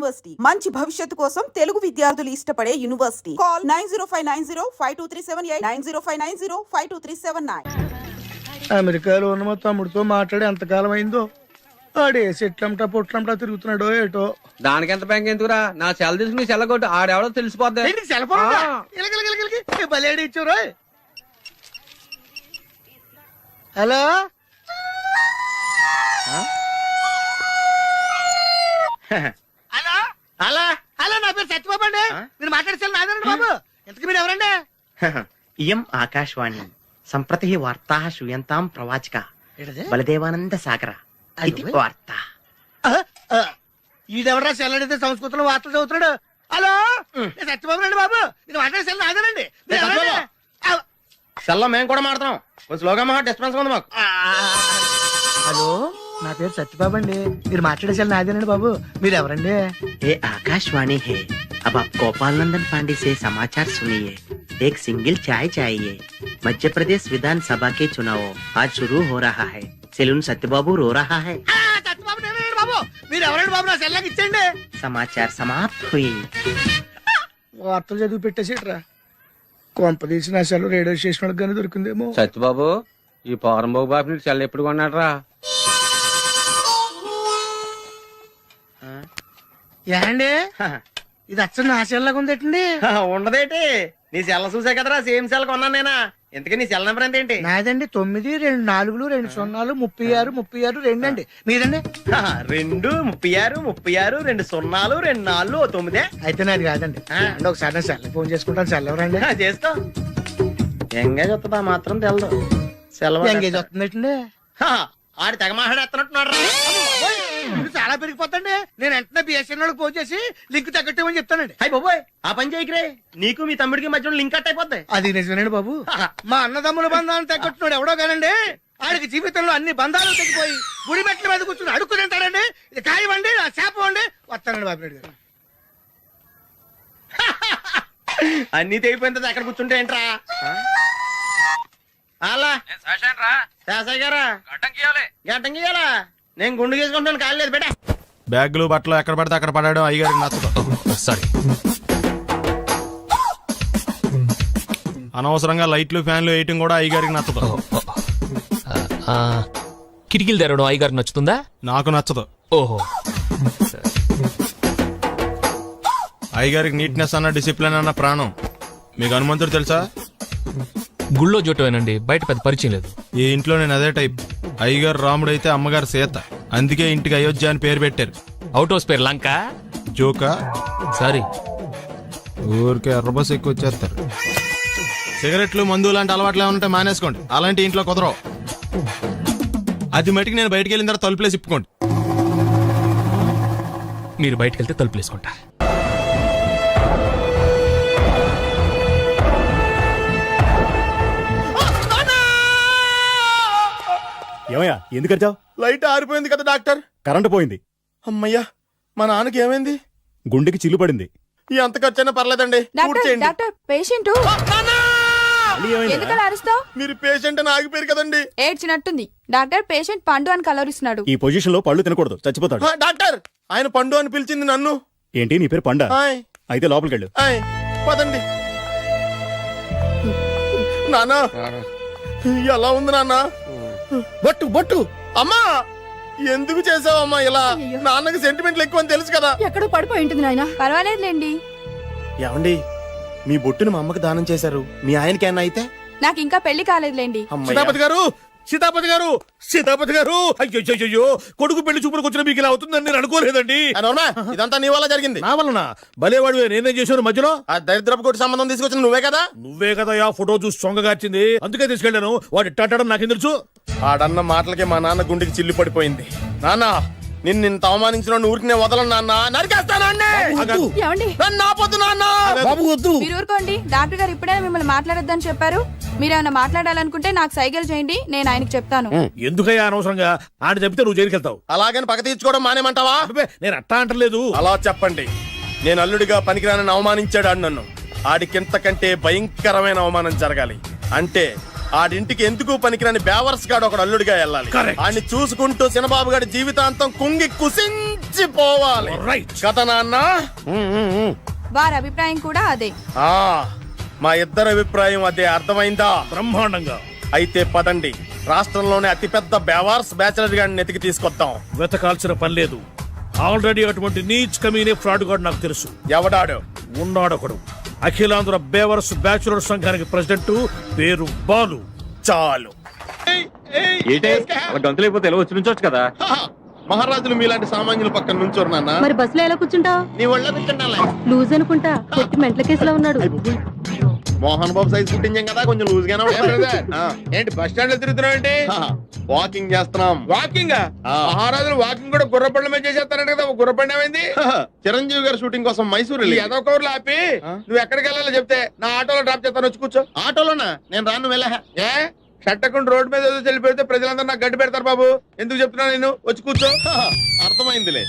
University మంచి భవిష్యత్తు కోసం తెలుగు విద్యార్థులు ఇష్టపడే యూనివర్సిటీ. కాల్ 9059052378 9059052379. అమెరికాలో ఉన్న మా తమ్ముడితో మాట్లాడి ఎంతకాలం అయిందో. ఆడే సెట్లంటా పొట్లంటా తిరుగుతున్నాడో ఏటో. దానికి ఎంత బ్యాంక్ ఎందుకురా? నా సెల్ తీసుకుని సెల్ కొట్టు, ఆడెవడో తెలిసిపోద్ది. బలేడి ఇచ్చారు. హలో హలో హలో హలో, నా పేరు సత్యబాబు అండి. మీరు మాట్లాడేసారు నాదండి బాబు. ఇంతకు మీరు ఎవరండి? ఇయం ఆకాశవాణి సంప్రతి వార్తా శ్రూయంతాం ప్రవాచక బలదేవానంద సాగర ఇది వార్త. ఈడెవరా సెల్లడితే సంస్కృతంలో వార్తలు చదువుతున్నాడు. హలో నేను సత్యబాబు అండి బాబు. మీరు మాట్లాడేసారు నాదేనండి. సెల్లో మేము కూడా మాడతాం. కొంచెం స్లోగా మా డిస్టర్బెన్స్ ఉంది మాకు. హలో నా పేరు సత్యబాబు అండి. మీరు మాట్లాడేసారు నాదేనండి బాబు. మీరు ఎవరండి? ये आकाशवाणी है. अब आप गोपाल नंदन पांडे से समाचार सुनिए. एक सिंगल चाय चाहिए. मध्य प्रदेश विधानसभा के चुनाव आज शुरू हो रहा है. सेलून सत्यबाबू रो रहा है. సత్యబాబు నేనండి బాబు. మీరు ఎవరండి బాబు? నా సెల్లాకి ఇచ్చండి. समाचार समाप्त हुई. వార్తలు చదివి పెట్టేసేట్రా. కొంపదీసి నా సెల్ రేడియో స్టేషన్ కానీ దొరికిందేమో. సత్యబాబు, ఈ పౌరంబాబు బాబు నీకు సెల్ ఎప్పుడు కొన్నాడు రా? ఏండి ఇది అచ్చం నా సెల్లాగా ఉందేటండి. ఉండదేటి? నీ సెల్ చూసా కదరా, సేమ్ సెల్ కొన్నాను నేనా. ఇంతకీ నీ సెల్ నెంబర్ ఎంతేంటి? నాదండి 9 2 4 2 0 36 36 2 అండి. మీదండి? 2 36 36 2 0 2 4 9. అయితే నాది కాదండి. అంటే ఒకసారి నా సెల్ ఫోన్ చేసుకుంటాను. సెల్ ఎవరండి? చేసుకో. ఎంగేజ్ వస్తుందా మాత్రం తెలదు. సెలవు ఎంగేజ్ వస్తుందండి. ఆడి తెగ మాట్లాడేస్తున్నట్టున్నాడు. చాలా పెరిగిపోతండి. నేను వెంటనే బిఎస్ఎన్ఎల్ ఫోన్ చేసి లింక్ తగ్గట్టమని చెప్తానండి. అయ్యి బాబోయ్, ఆ పని చేయకరే. నీకు మీ తమ్ముడికి మధ్యలో లింక్ కట్ అయిపోద్ది. అది నిజమేనండి బాబు. మా అన్నదమ్ముల బంధాలను తగ్గట్టున్నాడు ఎవడో కానండి. ఆడికి జీవితంలో అన్ని బంధాలు తగ్గిపోయి గుడి మెట్ల మీద కూర్చుని అడుక్కు తింటాడండి. ఇది కాయవండి, నా శాపం అండి. వస్తానండి బాబురెడ్డి గారు. అన్ని తెగిపోయిన అక్కడ కూర్చుంటే ఏంట్రా? అలా శాసయ్య గారా గడ్డం గీయాలా? నేను గుండు గీసుకుంటాను, కాదు లేదు బేటా. బ్యాగులు బట్టలు ఎక్కడ పడితే అక్కడ పడాడు అయ్యగారికి నచ్చదు. సారీ, అనవసరంగా లైట్లు ఫ్యాన్లు వేయటం కూడా అయ్యగారికి నచ్చదు. కిటికీలు తెరవడం అయ్యగారికి నచ్చుతుందా? నాకు నచ్చదు. ఓహో, అయ్యగారికి నీట్నెస్ అన్న డిసిప్లిన్ అన్న ప్రాణం. మీకు హనుమంతుడు తెలుసా? గుళ్ళో జోటమేనండి, బయట పెద్ద పరిచయం లేదు. ఈ ఇంట్లో నేను అదే టైప్. అయ్యగారు రాముడు అయితే అమ్మగారు సీత. అందుకే ఇంటికి అయోధ్య అని పేరు పెట్టారు. అవుట్ హౌస్ పేరు లంక. జోకా? సారీ, ఊరికే ఎర్రబస్ ఎక్కువ వచ్చేస్తారు. సిగరెట్లు మందు లాంటి అలవాట్లు ఏమంటే మానేసుకోండి. అలాంటి ఇంట్లో కుదరవు. అది మటుకు నేను బయటకు వెళ్ళిన తర్వాత తలుపులేసి ఇప్పుకోండి. మీరు బయటకు వెళ్తే తలుపులు వేసుకుంటా. ఏమయ్యా ఎందుకు వచ్చావు? లైట్ ఆరిపోయింది కదా డాక్టర్. కరెంటు పోయింది. అమ్మయ్యా, మా నాన్నకి ఏమైంది? గుండెకి చిల్లు పడింది. ఎంత ఖర్చైనా పర్లేదండి. డాక్టర్ పేషెంట్ ఎందుకలా అరుస్తావు? మీరు పేషెంట్ అని ఆగిపోయారు కదండి. ఏడ్చినట్టుంది. డాక్టర్ పేషెంట్ పండు అని కలరిస్తున్నాడు. ఈ పొజిషన్ లో పళ్ళు తినకూడదు, చచ్చిపోతాడు. డాక్టర్, ఆయన పండు అని పిలిచింది నన్ను. ఏంటి నీ పేరు పండా? ఆయ్. అయితే లోపలికి వెళ్ళు. పదండి. నాన్నా ఎలా ఉంది నాన్న? బొట్టు బొట్టు. అమ్మా ఎందుకు చేసావమ్మా ఇలా? నాన్నకి సెంటిమెంట్లు ఎక్కువ అని తెలుసు కదా. ఎక్కడో పడిపోయి ఉంటుంది నాయన. పర్వాలేదులేండి. ఏమండి, మీ బొట్టును మా అమ్మకి దానం చేశారు. మీ ఆయనకి ఏమన్నా అయితే? నాకు ఇంకా పెళ్లి కాలేదులేండి. సీతాపతి గారు, సీతాపతి గారు, సీతాపతి గారు, అయ్యో కొడుకు పెళ్లి చూపులకు వచ్చిన మీకు ఇలా అవుతుందని నేను అనుకోలేదండి. ఇదంతా నీ వల్ల జరిగింది. నా వలన? భలేవాడు, నేనేం చేశాను మధ్యలో? ఆ దరిద్రపు కొట్టి సంబంధం తీసుకొచ్చిన నువ్వే కదా. నువ్వే కదా ఆ ఫోటో చూసి సొంగగార్చింది. అందుకే తీసుకెళ్లాను. వాడు ఇట్టాడడం నాకేం తెలుసు? ఆడన్న మాటలకి మా నాన్న గుండెకి చిల్లి పడిపోయింది. నాన్న, నిన్ను అవమానించిన ఊరికి నేను వదలను నాన్న. నరికేస్తానండి. మీరు ఊరుకోండి. డాక్టర్ గారు ఇప్పుడే మిమ్మల్ని మాట్లాడొద్దని చెప్పారు. మీరేమైనా మాట్లాడాలనుకుంటే నాకు సైగలు చేయండి, నేను ఆయనకి చెప్తాను. ఎందుకయ్యా అనవసరంగా? ఆడ చెప్తే నువ్వు జైలుకి వెళ్తావు. అలాగని పక్క తీర్చుకోవడం మానేమంటావా? నేను అట్టా అంటలేదు. అలా చెప్పండి. నేను అల్లుడిగా పనికిరానని అవమానించాడు ఆడు నన్ను. ఆడికింతకంటే భయంకరమైన అవమానం జరగాలి. అంటే ఆడింటికి ఎందుకు పనికిరాని బేవర్స్ గాడు ఒకడు అల్లుడిగా వెళ్ళాలి. ఆడిని చూసుకుంటూ చిన్నబాబు గారి జీవితాంతం కుంగి కుసించిపోవాలి. కథ నాన్న. వారి అభిప్రాయం కూడా అదే. ఆ మా ఇద్దరి అభిప్రాయం అదే. అర్థమైందా? బ్రహ్మాండంగా. అయితే పదండి, రాష్ట్రంలోనే అతిపెద్ద బేవార్స్ బ్యాచిలర్ గాడిని ఎతికి తీసుకొద్దాం. వెతకాల్సిన పని లేదు. ఆల్రెడీ అటువంటి నీచ్ కమీనే ఫ్రాడ్ గాడు నాకు తెలుసు. ఎవడాడు? ఉన్నాడొకడు. అఖిలాంధ్ర బేవర్స్ బ్యాచులర్ సంఘానికి ప్రెసిడెంట్, పేరు బాలు. చాలు. గంతులైపోతే ఎలా వచ్చి నుంచోచ్చు కదా. మహారాజులు మీలాంటి సామాన్యుల పక్కన నుంచోరు నాన్న. మరి బస్సులో ఎలా కూర్చుంటావు? నీ ఒళ్ళో కూర్చుండాలి. లూజ్ అనుకుంటా, కొట్టి మెంట్ల కేసులో ఉన్నాడు. మోహన్ బాబు సైజ్ పుట్టించాం కదా, కొంచెం లూజ్ గానే ఉంటుంది. ఏంటి బస్ స్టాండ్ లో తిరుగుతున్నావు ఏంటి? వాకింగ్ చేస్తున్నాం. వాకింగ్? మహారాజులు వాకింగ్ కూడా గుర్రపండ్ల మీద చేసేస్తారంట కదా, గుర్రపండి ఏమైంది? చిరంజీవి గారి షూటింగ్ కోసం మైసూరు ఏదో కవర్లు ఆపి నువ్వు ఎక్కడికి వెళ్ళాలో చెప్తే నా ఆటోలో డ్రాప్ చేస్తాను, వచ్చి కూర్చో. ఆటోలోనా? నేను రాను, వెళ్ళా. ఏ షట్టకుండా రోడ్డు మీద ఏదో చెల్లి పెడితే ప్రజలందరూ నాకు గడ్డి పెడతారు బాబు. ఎందుకు చెప్తున్నా నేను, వచ్చి కూర్చో. అర్థమైందిలే.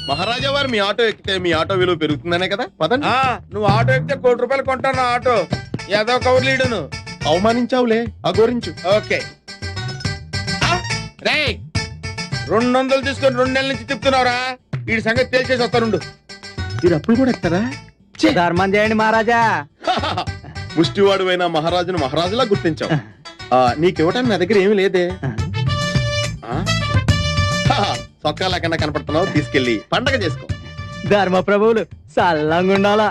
మహారాజా వారు మీ ఆటో ఎక్కితే మీ ఆటో విలువ పెరుగుతుందనే కదా. పదండి. నువ్వు ఆటో ఎక్కితే ₹1,00,00,000 కొంటాను నా ఆటో. ఏదో కవర్ లీడు నువ్వు అవమానించావులే, అగోరించు. ఓకే. 200 తీసుకొని 2 నెలల నుంచి తిప్పుతున్నావురా. వీడి సంగతి తేల్చేసి వస్తానుండు. మీరు అప్పుడు కూడా ఎత్తారా? ధర్మం చేయండి మహారాజా. ముష్టివాడు అయినా మహారాజును మహారాజులా గుర్తించావు. నీకివ్వటానికి నా దగ్గర ఏమీ లేదే. సొక్కా లేకుండా కనపడుతున్నావు, తీసుకెళ్లి పండగ చేసుకో. ధర్మ ప్రభువులు సల్లంగా ఉండాలా.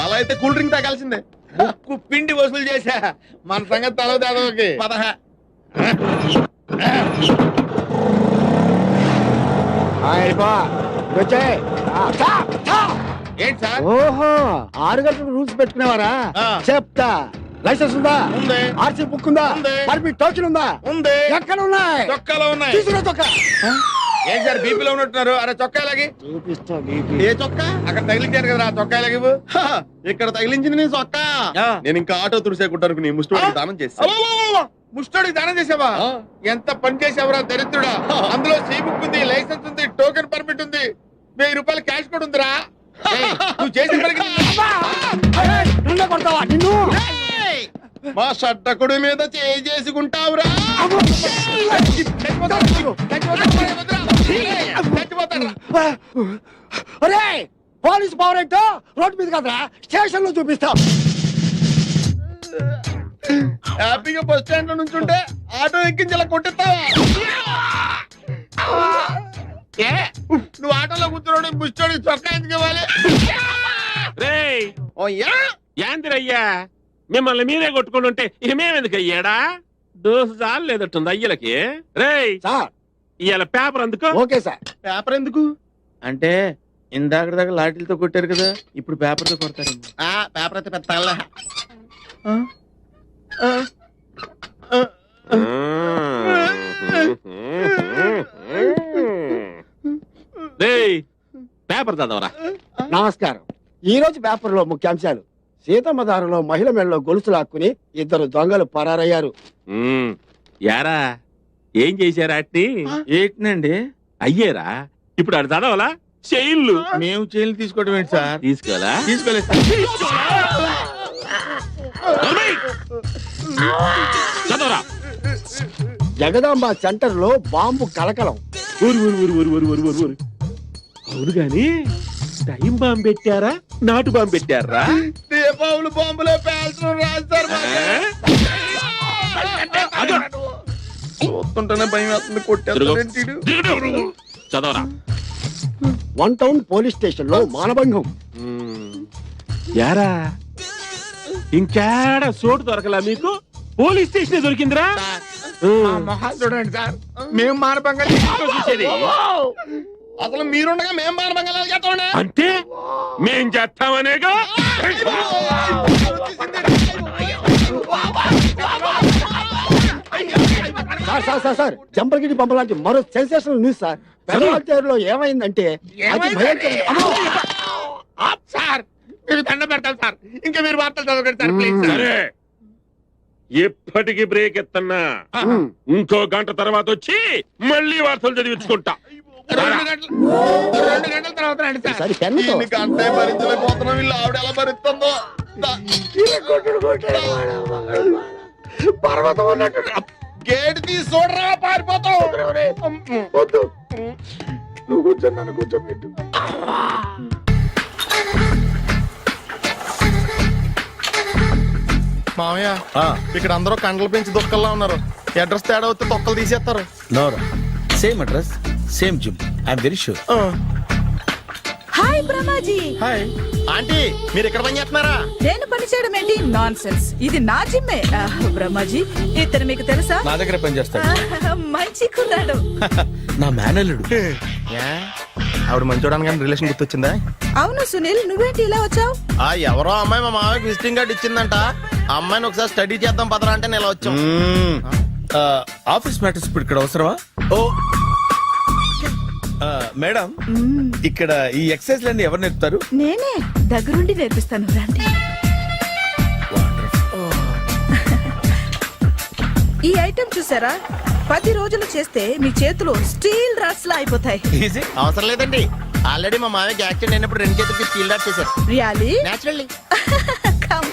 అలా అయితే కూల్ డ్రింక్ తాగాల్సిందే. ముక్కు పిండి వసూలు చేశా, మన సంగతి తలవుతాదోకి. ఏంటి సార్? ఓహో, 6 గంటలకు రూల్స్ పెట్టుకునేవారా? చెప్తా. లైసెన్స్ ఉందా? ఉంది. ఆర్సీ బుక్ ఉందా? ఉంది. పర్మిట్ టోకెన్ ఉందా? ఉంది. ఎక్కడ ఉన్నాయి? చొక్కాలో ఉన్నాయి. తీసుకురా చొక్కా. ఏంటి సార్ బీపీలో ఉన్నట్టున్నారు? అరే చొక్కా లాగి. చూపిస్తా. ఏ చొక్కా? అక్కడ తగిలించారు కదా, చొక్కా లాగి. ఇక్కడ తగిలించింది నేను చొక్కా. నేను ఇంకా ఆటో తుడిసేకుంటాను నీ ముష్టి దానం చేస్తా. ముష్టోడికి దానం చేసావా? ఎంత పని చేసావురా దరిద్రుడా. అందులో సీ బుక్ ఉంది, లైసెన్స్ ఉంది, టోకెన్ పర్మిట్ ఉంది, ₹1000 క్యాష్ కూడా ఉందిరా. ఏయ్, నువ్వు చేసిన పనికి నిన్నే కొడతావా? నిన్ను మా షడ్డకుడి మీద చేసుకుంటావురా. అరే, పోలీస్ పవర్ ఏంటో రోడ్డు మీద కదరా, స్టేషన్ లో చూపిస్తా. హ్యాపీగా బస్ స్టాండ్ లో నుంచుంటే ఆటో ఎక్కించి ఇలా కొట్టిస్తావా? నువ్వు ఆటోలో కూర్చున్నాడు, ముష్టోడికి చొక్కా ఎందుకు ఇవ్వాలి? యాందిరయ్యా, మిమ్మల్ని మీరే కొట్టుకుంటుంటే ఏమేమెందుకు అయ్యాడా? దోశ చాలు లేదట్టుంది అయ్యలకి. రేయ్ సార్, ఇవాళ పేపర్ అందుకో. Okay sir. పేపర్ ఎందుకు? అంటే ఇందాక దాకా లాఠీలతో కొట్టారు కదా, ఇప్పుడు పేపర్ తో కొడతారు. పేపర్ అయితే పెద్ద. రేయ్ పేపర్ చదవరా. నమస్కారం. ఈ రోజు పేపర్ లో ముఖ్యాంశాలు: సీతమ్మ దారిలో మహిళ మెడలో గొలుసు లాక్కుని 2 దొంగలు పరారయ్యారు. యారా ఏం చేశారా? అట్ని ఏంటండి అయ్యేరా. ఇప్పుడు అది చదవాలా? చైన్లు. మేము చైన్లు తీసుకోవడం ఏంటి సార్? తీసుకోవాలా? తీసుకోలేదు. చదవరా. జగదాంబ సెంటర్ లో బాంబు కలకలం. అవును గాని టైం బాంబు పెట్టారా, నాటు బాంబు పెట్టారా? దీపావళి బాంబులో పేల్చడం రాస్తారు. చూస్తుంటేనే భయం వేస్తుంది, కొట్టేస్తాడేంటి? చదవరా. 1 టౌన్ పోలీస్ స్టేషన్ లో మానభంగం. యారా ఇంకేడా చోటు దొరకలా మీకు? పోలీస్ స్టేషన్ దొరికిందిరా. మొహాలు చూడండి సార్, మేము మానభంగా చూసేది. అసలు మీరుండగా మేము మానభంగాలు చేస్తామండి. అంటే మేం చేస్తామనేగా. సార్, జంపర్గిడి పంప లాంటి మరో సెన్సేషనల్ న్యూస్ సార్. పెదవాళ్ళలో ఏమైందంటే అతి భయంకర. సార్ మీరు దండ పెడతాను సార్, ఇంకా మీరు వార్తలు చదవకండి సార్ ప్లీజ్ సార్. సరే, ఎప్పటికి బ్రేక్ ఎత్తన్నా. ఇంకో గంట తర్వాత వచ్చి మళ్ళీ వార్తలు చదివించుకుంటా. 2 గంటల తర్వాత రండి సార్. సరే, పెన్నుతో. అంటే భరించలేకపోతున్నాం, వీళ్ళు ఆవిడ ఎలా భరిస్తుందో. పర్వతం అన్నట్టు గేట్ తీసి చూడరా పారిపోతావు. వద్దు నువ్వు కూర్చొని నన్ను కూర్చోబెట్టు. మామయ్య ఇక్కడ అందరూ కండలు పెంచి దుక్కల్లా ఉన్నారు. అడ్రస్ తేడా వస్తే తొక్కలు తీసేస్తారు. Nora same address same gym I'm very sure. Hi Brahmaji. Hi aunty, మీరు ఇక్కడ పని చేస్తున్నారా? నేను పని చేయడం ఏంటి? Nonsense. ఇది నా జిమ్మే. బ్రహ్మాజీ ఇతను మీకు తెలుసా? నా దగ్గర పని చేస్తాడు. మంచి కుర్రాడు. నా మేనల్లుడు. ఆవిడ మంచోడానికి కానీ రిలేషన్ గుర్తొచ్చిందా? అవును సునీల్, నువ్వేంటి ఇలా వచ్చావు? ఎవరో అమ్మాయి మా మామయ్యకి విజిటింగ్ కార్డు ఇచ్చిందంట. ఆ అమ్మాయిని ఒకసారి స్టడీ చేద్దాం పదరా అంటే నేను ఇలా వచ్చాం. ఆఫీస్ మ్యాటర్స్ ఇప్పుడు ఇక్కడ అవసరమా? ఓ మేడం, ఇక్కడ ఈ ఎక్సర్సైజ్ లన్నీ ఎవరు నేర్పుతారు? నేనే దగ్గరుండి నేర్పిస్తాను, రండి. ఈ ఐటెం చూసారా? 10 రోజులు చేస్తే మీ చేతులు స్టీల్ రాట్స్ లా అయిపోతాయి. ఈజీ. అవసరం లేదండి, ఆల్రెడీ మా మామయ్యకి యాక్సిడెంట్ అయినప్పుడు 2 చేతులకి స్టీల్ డాట్ చేశారు. రియాలీ? నేచురల్లీ. Come.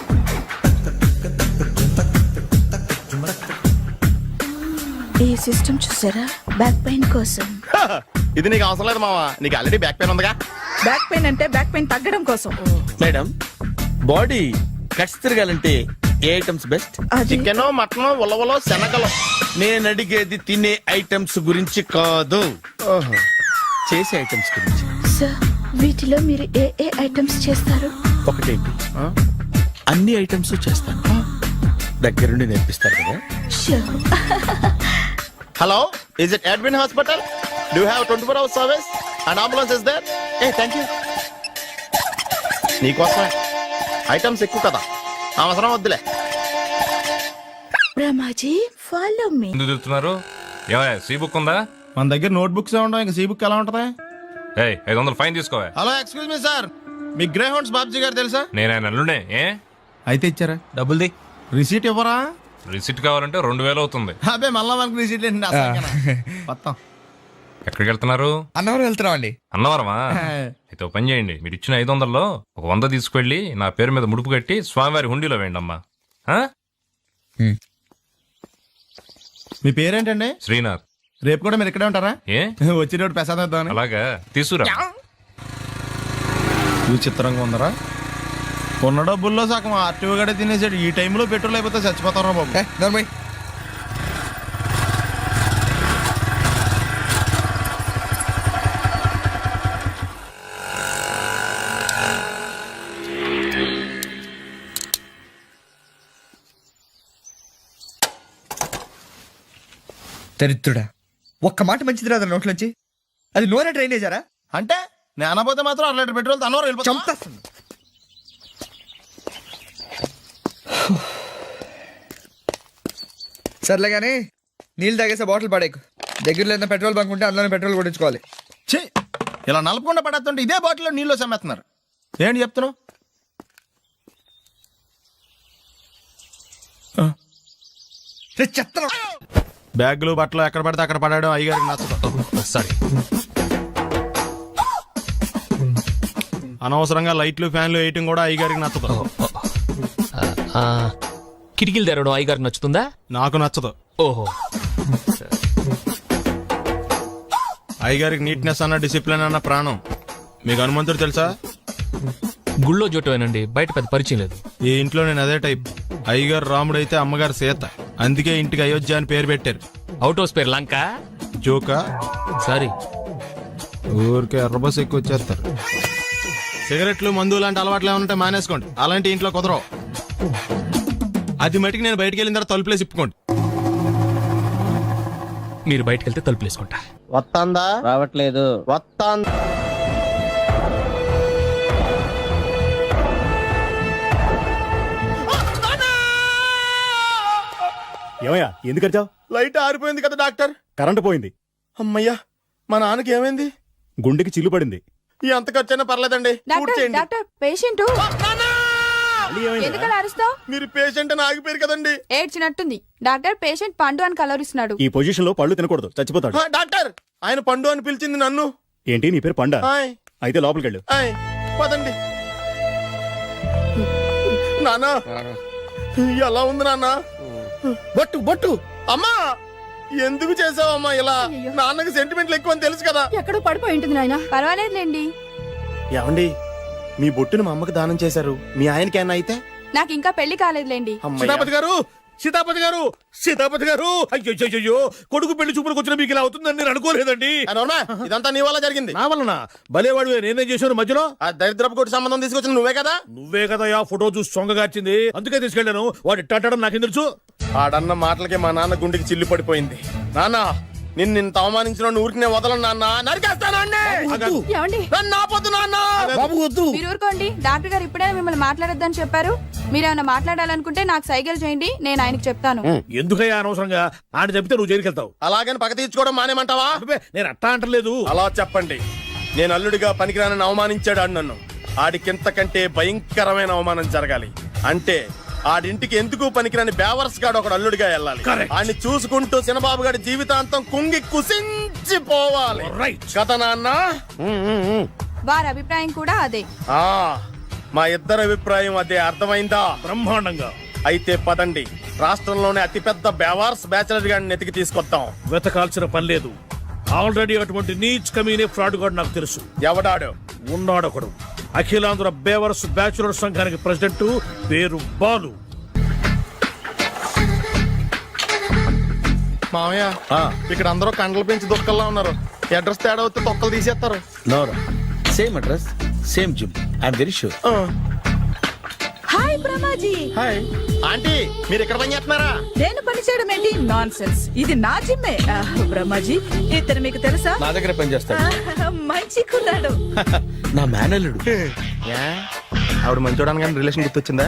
ఈ సిస్టమ్ చూసారా? బ్యాక్ పెయిన్ కోసం. ఇది నీకు అవసరం లేదు మావా, నీకు ఆల్రెడీ బ్యాక్ పెయిన్ ఉందిగా. బ్యాక్ పెయిన్ అంటే బ్యాక్ పెయిన్ తగ్గడం కోసం. మేడం, బాడీ కట్స్ తిరగాలంటే ఏ ఐటమ్స్ బెస్ట్? అది చికెన్, మటన్, ఉలవలో, శనగలు. నేను అడిగేది తినే ఐటమ్స్ గురించి కాదు, చేసే ఐటమ్స్ గురించి. సార్, వీటిలో మీరు ఏ ఏ ఐటమ్స్ చేస్తారు? ఒకటేంటి, అన్ని ఐటమ్స్ చేస్తాను. దగ్గరుండి నేర్పిస్తారు కదా. Sure. Hello, is it admin hospital? Do have 24 hours service and ambulance is there? ఏ థ్యాంక్ యూ. నీకోసమే ఐటమ్స్ ఎక్కువ కదా, అవసరం వద్దులే. Brahmaji, follow me. ఎందుకు తిరుగుతున్నారు? ఏమయ్య, సీ బుక్ ఉందా? మన దగ్గర నోట్ బుక్స్ ఉండవు, ఇంకా సీ బుక్ ఎలా ఉంటది? ఏయ్, 500 ఫైన్ తీసుకోవా. హలో, ఎక్స్క్యూజ్ మీ సార్, మీ గ్రే హౌండ్స్ బాబ్జీ గారు తెలుసా? నేను ఆయన అల్లుడే. ఏ అయితే ఇచ్చారా? డబ్బుల్ది రిసీట్ ఇవ్వరా? రిసిట్ కావాలంటే 2000 అవుతుంది. అబ్బే మళ్ళా మనకి రిసీట్ ఏంటి మొత్తం. ఎక్కడికి వెళ్తున్నారు? అన్నవరం వెళ్తున్నాం అండి. అన్నవరమా? అయితే ఓ పని చేయండి, మీరు ఇచ్చిన 500లో ఒక 100 తీసుకెళ్లి నా పేరు మీద ముడుపు కట్టి స్వామివారి హుండీలో వేయండి అమ్మా. ఆ? మీ పేరేంటండి? శ్రీనాథ్. రేపు కూడా మీరు ఇక్కడే ఉంటారా? ఏ వచ్చేటప్పుడు ప్రసాదం ఇద్దామని. అలాగా, తీసుకురా. విచిత్రంగా ఉందరా, ఉన్న డబ్బుల్లో సగం ఆర్టీఓ గడే తినేసాడు. ఈ టైంలో పెట్రోల్ అయిపోతే చచ్చిపోతారా బాబు. దరిద్రుడా, ఒక్క మాట మంచిది రాదు నోట్లోంచి. అది నూనె డ్రైనేజారా? అంటే నేనపోతే మాత్రం 1 లీటర్ పెట్రోల్ తనవారు వెళ్ళిపోతాం. చంపేస్తుంది. సర్లే కానీ నీళ్ళు తాగేసే బాటిల్ పడేకు. దగ్గరలో ఏదైనా పెట్రోల్ బంక్ ఉంటే అందులోనే పెట్రోల్ కొట్టించుకోవాలి. ఛీ, ఇలా నలపకుండా పడేస్తుంటే ఇదే బాటిల్లో నీళ్ళు సమ్మేస్తున్నారు. ఏంటి చెప్తున్నావు? చెత్త బ్యాగులు బట్టలు ఎక్కడ పడితే అక్కడ పడాడు అయ్యగారికి నచ్చదు. సారీ. అనవసరంగా లైట్లు ఫ్యాన్లు వేయటం కూడా అయ్యగారికి నచ్చదు. కిటికీలు తెరవడం అయ్యగారికి నచ్చుతుందా? నాకు నచ్చదు. ఓహో. అయ్యగారికి నీట్నెస్ అన్న డిసిప్లిన్ అన్న ప్రాణం. మీకు హనుమంతుడు తెలుసా? గుళ్ళో జోటమేనండి, బయట పెద్ద పరిచయం లేదు. ఈ ఇంట్లో నేను అదే టైప్. అయ్యగారు రాముడు అయితే అమ్మగారు సీత. అందుకే ఇంటికి అయోధ్య అని పేరు పెట్టారు. అవుట్ హౌస్ పేరు లంక. జోకా? సారీ. ఊరికే ఎర్రబస్ ఎక్కువ వచ్చేస్తారు. సిగరెట్లు, మందు లాంటి అలవాట్లు ఏమంటే మానేసుకోండి. అలాంటి ఇంట్లో కుదరవు. అది మటుకు నేను బయటికి వెళ్ళిన తర్వాత తలుపులేసి ఇప్పుకోండి. మీరు బయటకు వెళ్తే తలుపులు వేసుకుంటా. వస్తాందా? రావట్లేదు. వస్తాందా? ఏమయ్యా, ఎందుకు వచ్చావు? లైట్ ఆరిపోయింది కదా డాక్టర్. కరెంటు పోయింది. అమ్మయ్యా, మా నాన్నకి ఏమైంది? గుండెకి చిల్లు పడింది. ఎంత ఖర్చైనా పర్లేదండి, పూర్తి చేయండి. డాక్టర్, పేషెంట్ ఎందుకలా అరుస్తావు? మీరు పేషెంట్ అని ఆగిపోయారు కదండి. ఏడ్చినట్టుంది. డాక్టర్, పేషెంట్ పండు అని కలవరిస్తున్నాడు. ఈ పొజిషన్ లో పళ్ళు తినకూడదు, చచ్చిపోతాడు. డాక్టర్, ఆయన పండు అని పిలిచింది నన్ను. ఏంటి, నీ పేరు పండా? ఆయ్, అయితే లోపలికి వెళ్ళు. ఆయ్, పదండి. నాన్న, ఎలా ఉంది నాన్న? బొట్టు బొట్టు అమ్మా ఎందుకు చేసావమ్మా ఇలా నాన్నకి సెంటిమెంట్లు ఎక్కువ అని తెలుసు కదా. ఎక్కడో పడిపోయి ఉంటుంది నాయన. పర్వాలేదులేండి. ఏమండి మీ బొట్టును మా అమ్మకి దానం చేశారు, మీ ఆయనకి ఏమన్నా అయితే? నాకు ఇంకా పెళ్లి కాలేదులేండి. సీతాపతి గారు సీతాపతి గారు సీతాపతి గారు అయ్యో కొడుకు పెళ్లి చూపులకు వచ్చిన మీకు ఇలా అవుతుందని నేను అనుకోలేదండి. ఇదంతా నీ వల్ల జరిగింది. నా వలన భలేవాడు నేనేం చేశాను మధ్యలో? ఆ దరిద్రపు కొట్టి సంబంధం తీసుకొచ్చిన నువ్వే కదా. నువ్వే కదా ఆ ఫోటో చూసి సొంగగార్చింది, అందుకే తీసుకెళ్ళాను. వాడు ఇట్టాడడం నాకేం తెలుసు? ఆడన్న మాటలకి మా నాన్న గుండెకి చిల్లు పడిపోయింది. నాన్న నిన్ను ఇంత అవమానించిన ఊరికి నేను వదలను నాన్న, నరికేస్తాను ఏమండి? నన్ను ఆపొద్దు నాన్న. బాబు వద్దు. మీరు ఊరుకోండి. డాక్టర్ గారు ఇప్పుడే మిమ్మల్ని మాట్లాడొద్దని చెప్పారు. మీరేమైనా మాట్లాడాలనుకుంటే నాకు సైగలు చేయండి, నేను ఆయనకు చెప్తాను. ఎందుకయ్యా అనవసరంగా ఆయన చెప్తే నువ్వు జైలుకి వెళ్తావు. అలాగని పక్క తీర్చుకోవడం మానేమంటావా? అబ్బే, నేను అట్టా అంటలేదు. అలా చెప్పండి. నేను అల్లుడిగా పనికిరానని అవమానించాడు ఆడు నన్ను. ఆడికింతకంటే భయంకరమైన అవమానం జరగాలి. అంటే ఆడింటికి ఎందుకు పనికిరాని బేవర్స్ గాడు ఒకడు అల్లుడిగా వెళ్ళాలి. ఆడిని చూసుకుంటూ చిన్నబాబు గారి జీవితాంతం కుంగి కుసించిపోవాలి. కదా నాన్న? వారి అభిప్రాయం కూడా అదే. ఆ మా ఇద్దరి అభిప్రాయం అదే. అర్థమైందా? బ్రహ్మాండంగా. అయితే పదండి, రాష్ట్రంలోనే అతిపెద్ద బేవార్స్ బ్యాచిలర్ గాడిని ఎతికి తీసుకొద్దాం. వెతకాల్సిన పని లేదు. ఆల్రెడీ అటువంటి నీచ్ కమీనే ఫ్రాడ్ గాడు నాకు తెలుసు. ఎవడాడు? ఉన్నాడొకడు. అఖిలాంధ్ర బేవర్స్ బ్యాచులర్ సంఘానికి ప్రెసిడెంట్, పేరు బాలు. మామయ్య ఇక్కడ అందరూ కండలు పెంచి దుక్కల్లా ఉన్నారు. అడ్రస్ తేడా వస్తే తొక్కలు తీసేస్తారు. Same address, same gym. I'm very sure. Hi Brahmaji. Hi aunty, మీరు ఇక్కడ పని చేస్తున్నారా? నేను పని చేయడం ఏంటి? Nonsense. ఇది నా జిమ్మే. బ్రహ్మాజీ ఇతను మీకు తెలుసా? నా దగ్గర పని చేస్తాడు. మంచి కుర్రాడు. నా మేనల్లుడు. ఆవిడ మంచి చూడడానికి రిలేషన్ గుర్తొచ్చిందా?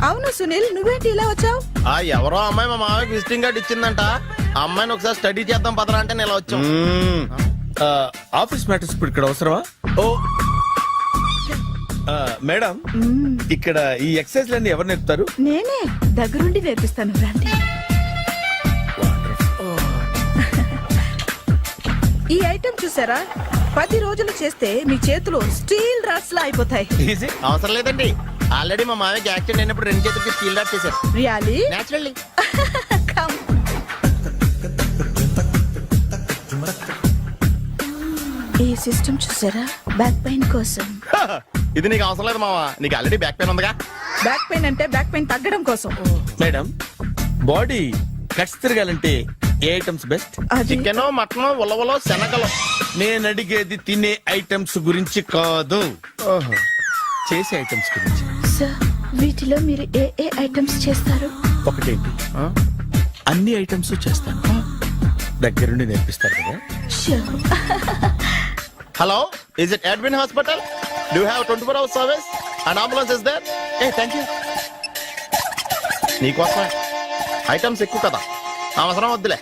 అవును సునీల్, నువ్వేంటి ఇలా వచ్చావు? ఆ ఎవరో అమ్మాయి మా మామయ్యకి విజిటింగ్ కార్డు ఇచ్చిందంట. ఆ అమ్మాయిని ఒకసారి స్టడీ చేద్దాం పదరా అంటే నేను ఇలా వచ్చాం. ఆఫీస్ మ్యాటర్స్ ఇప్పుడు ఇక్కడ అవసరమా? ఓ మేడం, ఇక్కడ ఈ ఎక్సర్సైజ్ లన్నీ ఎవరు నేర్పుతారు? నేనే దగ్గరుండి నేర్పిస్తాను, రండి. ఈ ఐటెం చూసారా? 10 రోజులు చేస్తే మీ చేతులు స్టీల్ రాట్స్ లా అయిపోతాయి. అవసరం లేదండి, ఆల్రెడీ మా మామయ్యకి యాక్సిడెంట్ అయినప్పుడు 2 చేతులకి స్టీల్ డాట్ చేశారు. రియల్లీ? నేచురల్లీ. ఈ సిస్టమ్ చూసారా? బ్యాక్ పెయిన్ కోసం. ఇది నీకు అవసరం లేదు మావా, నీకు ఆల్రెడీ బ్యాక్ పెయిన్ ఉందిగా. బ్యాక్ పెయిన్ అంటే బ్యాక్ పెయిన్ తగ్గడం కోసం. మేడం, బాడీ కట్స్ తిరగాలంటే ఏ ఐటమ్స్ బెస్ట్? చికెన్, మటన్, ఉలవలో, శనగలు. నేను అడిగేది తినే ఐటమ్స్ గురించి కాదు, చేసే ఐటమ్స్ గురించి. సార్, వీటిలో మీరు ఏ ఏ ఐటమ్స్ చేస్తారు? ఒకటేంటి, అన్ని ఐటమ్స్ చేస్తాను. దగ్గరుండి నేర్పిస్తారు కదా. Hello, is it admin hospital? Do have 24 hours service and ambulance is there? ఏ థ్యాంక్ యూ. నీకోసమే. ఐటమ్స్ ఎక్కువ కదా, అవసరం వద్దులే.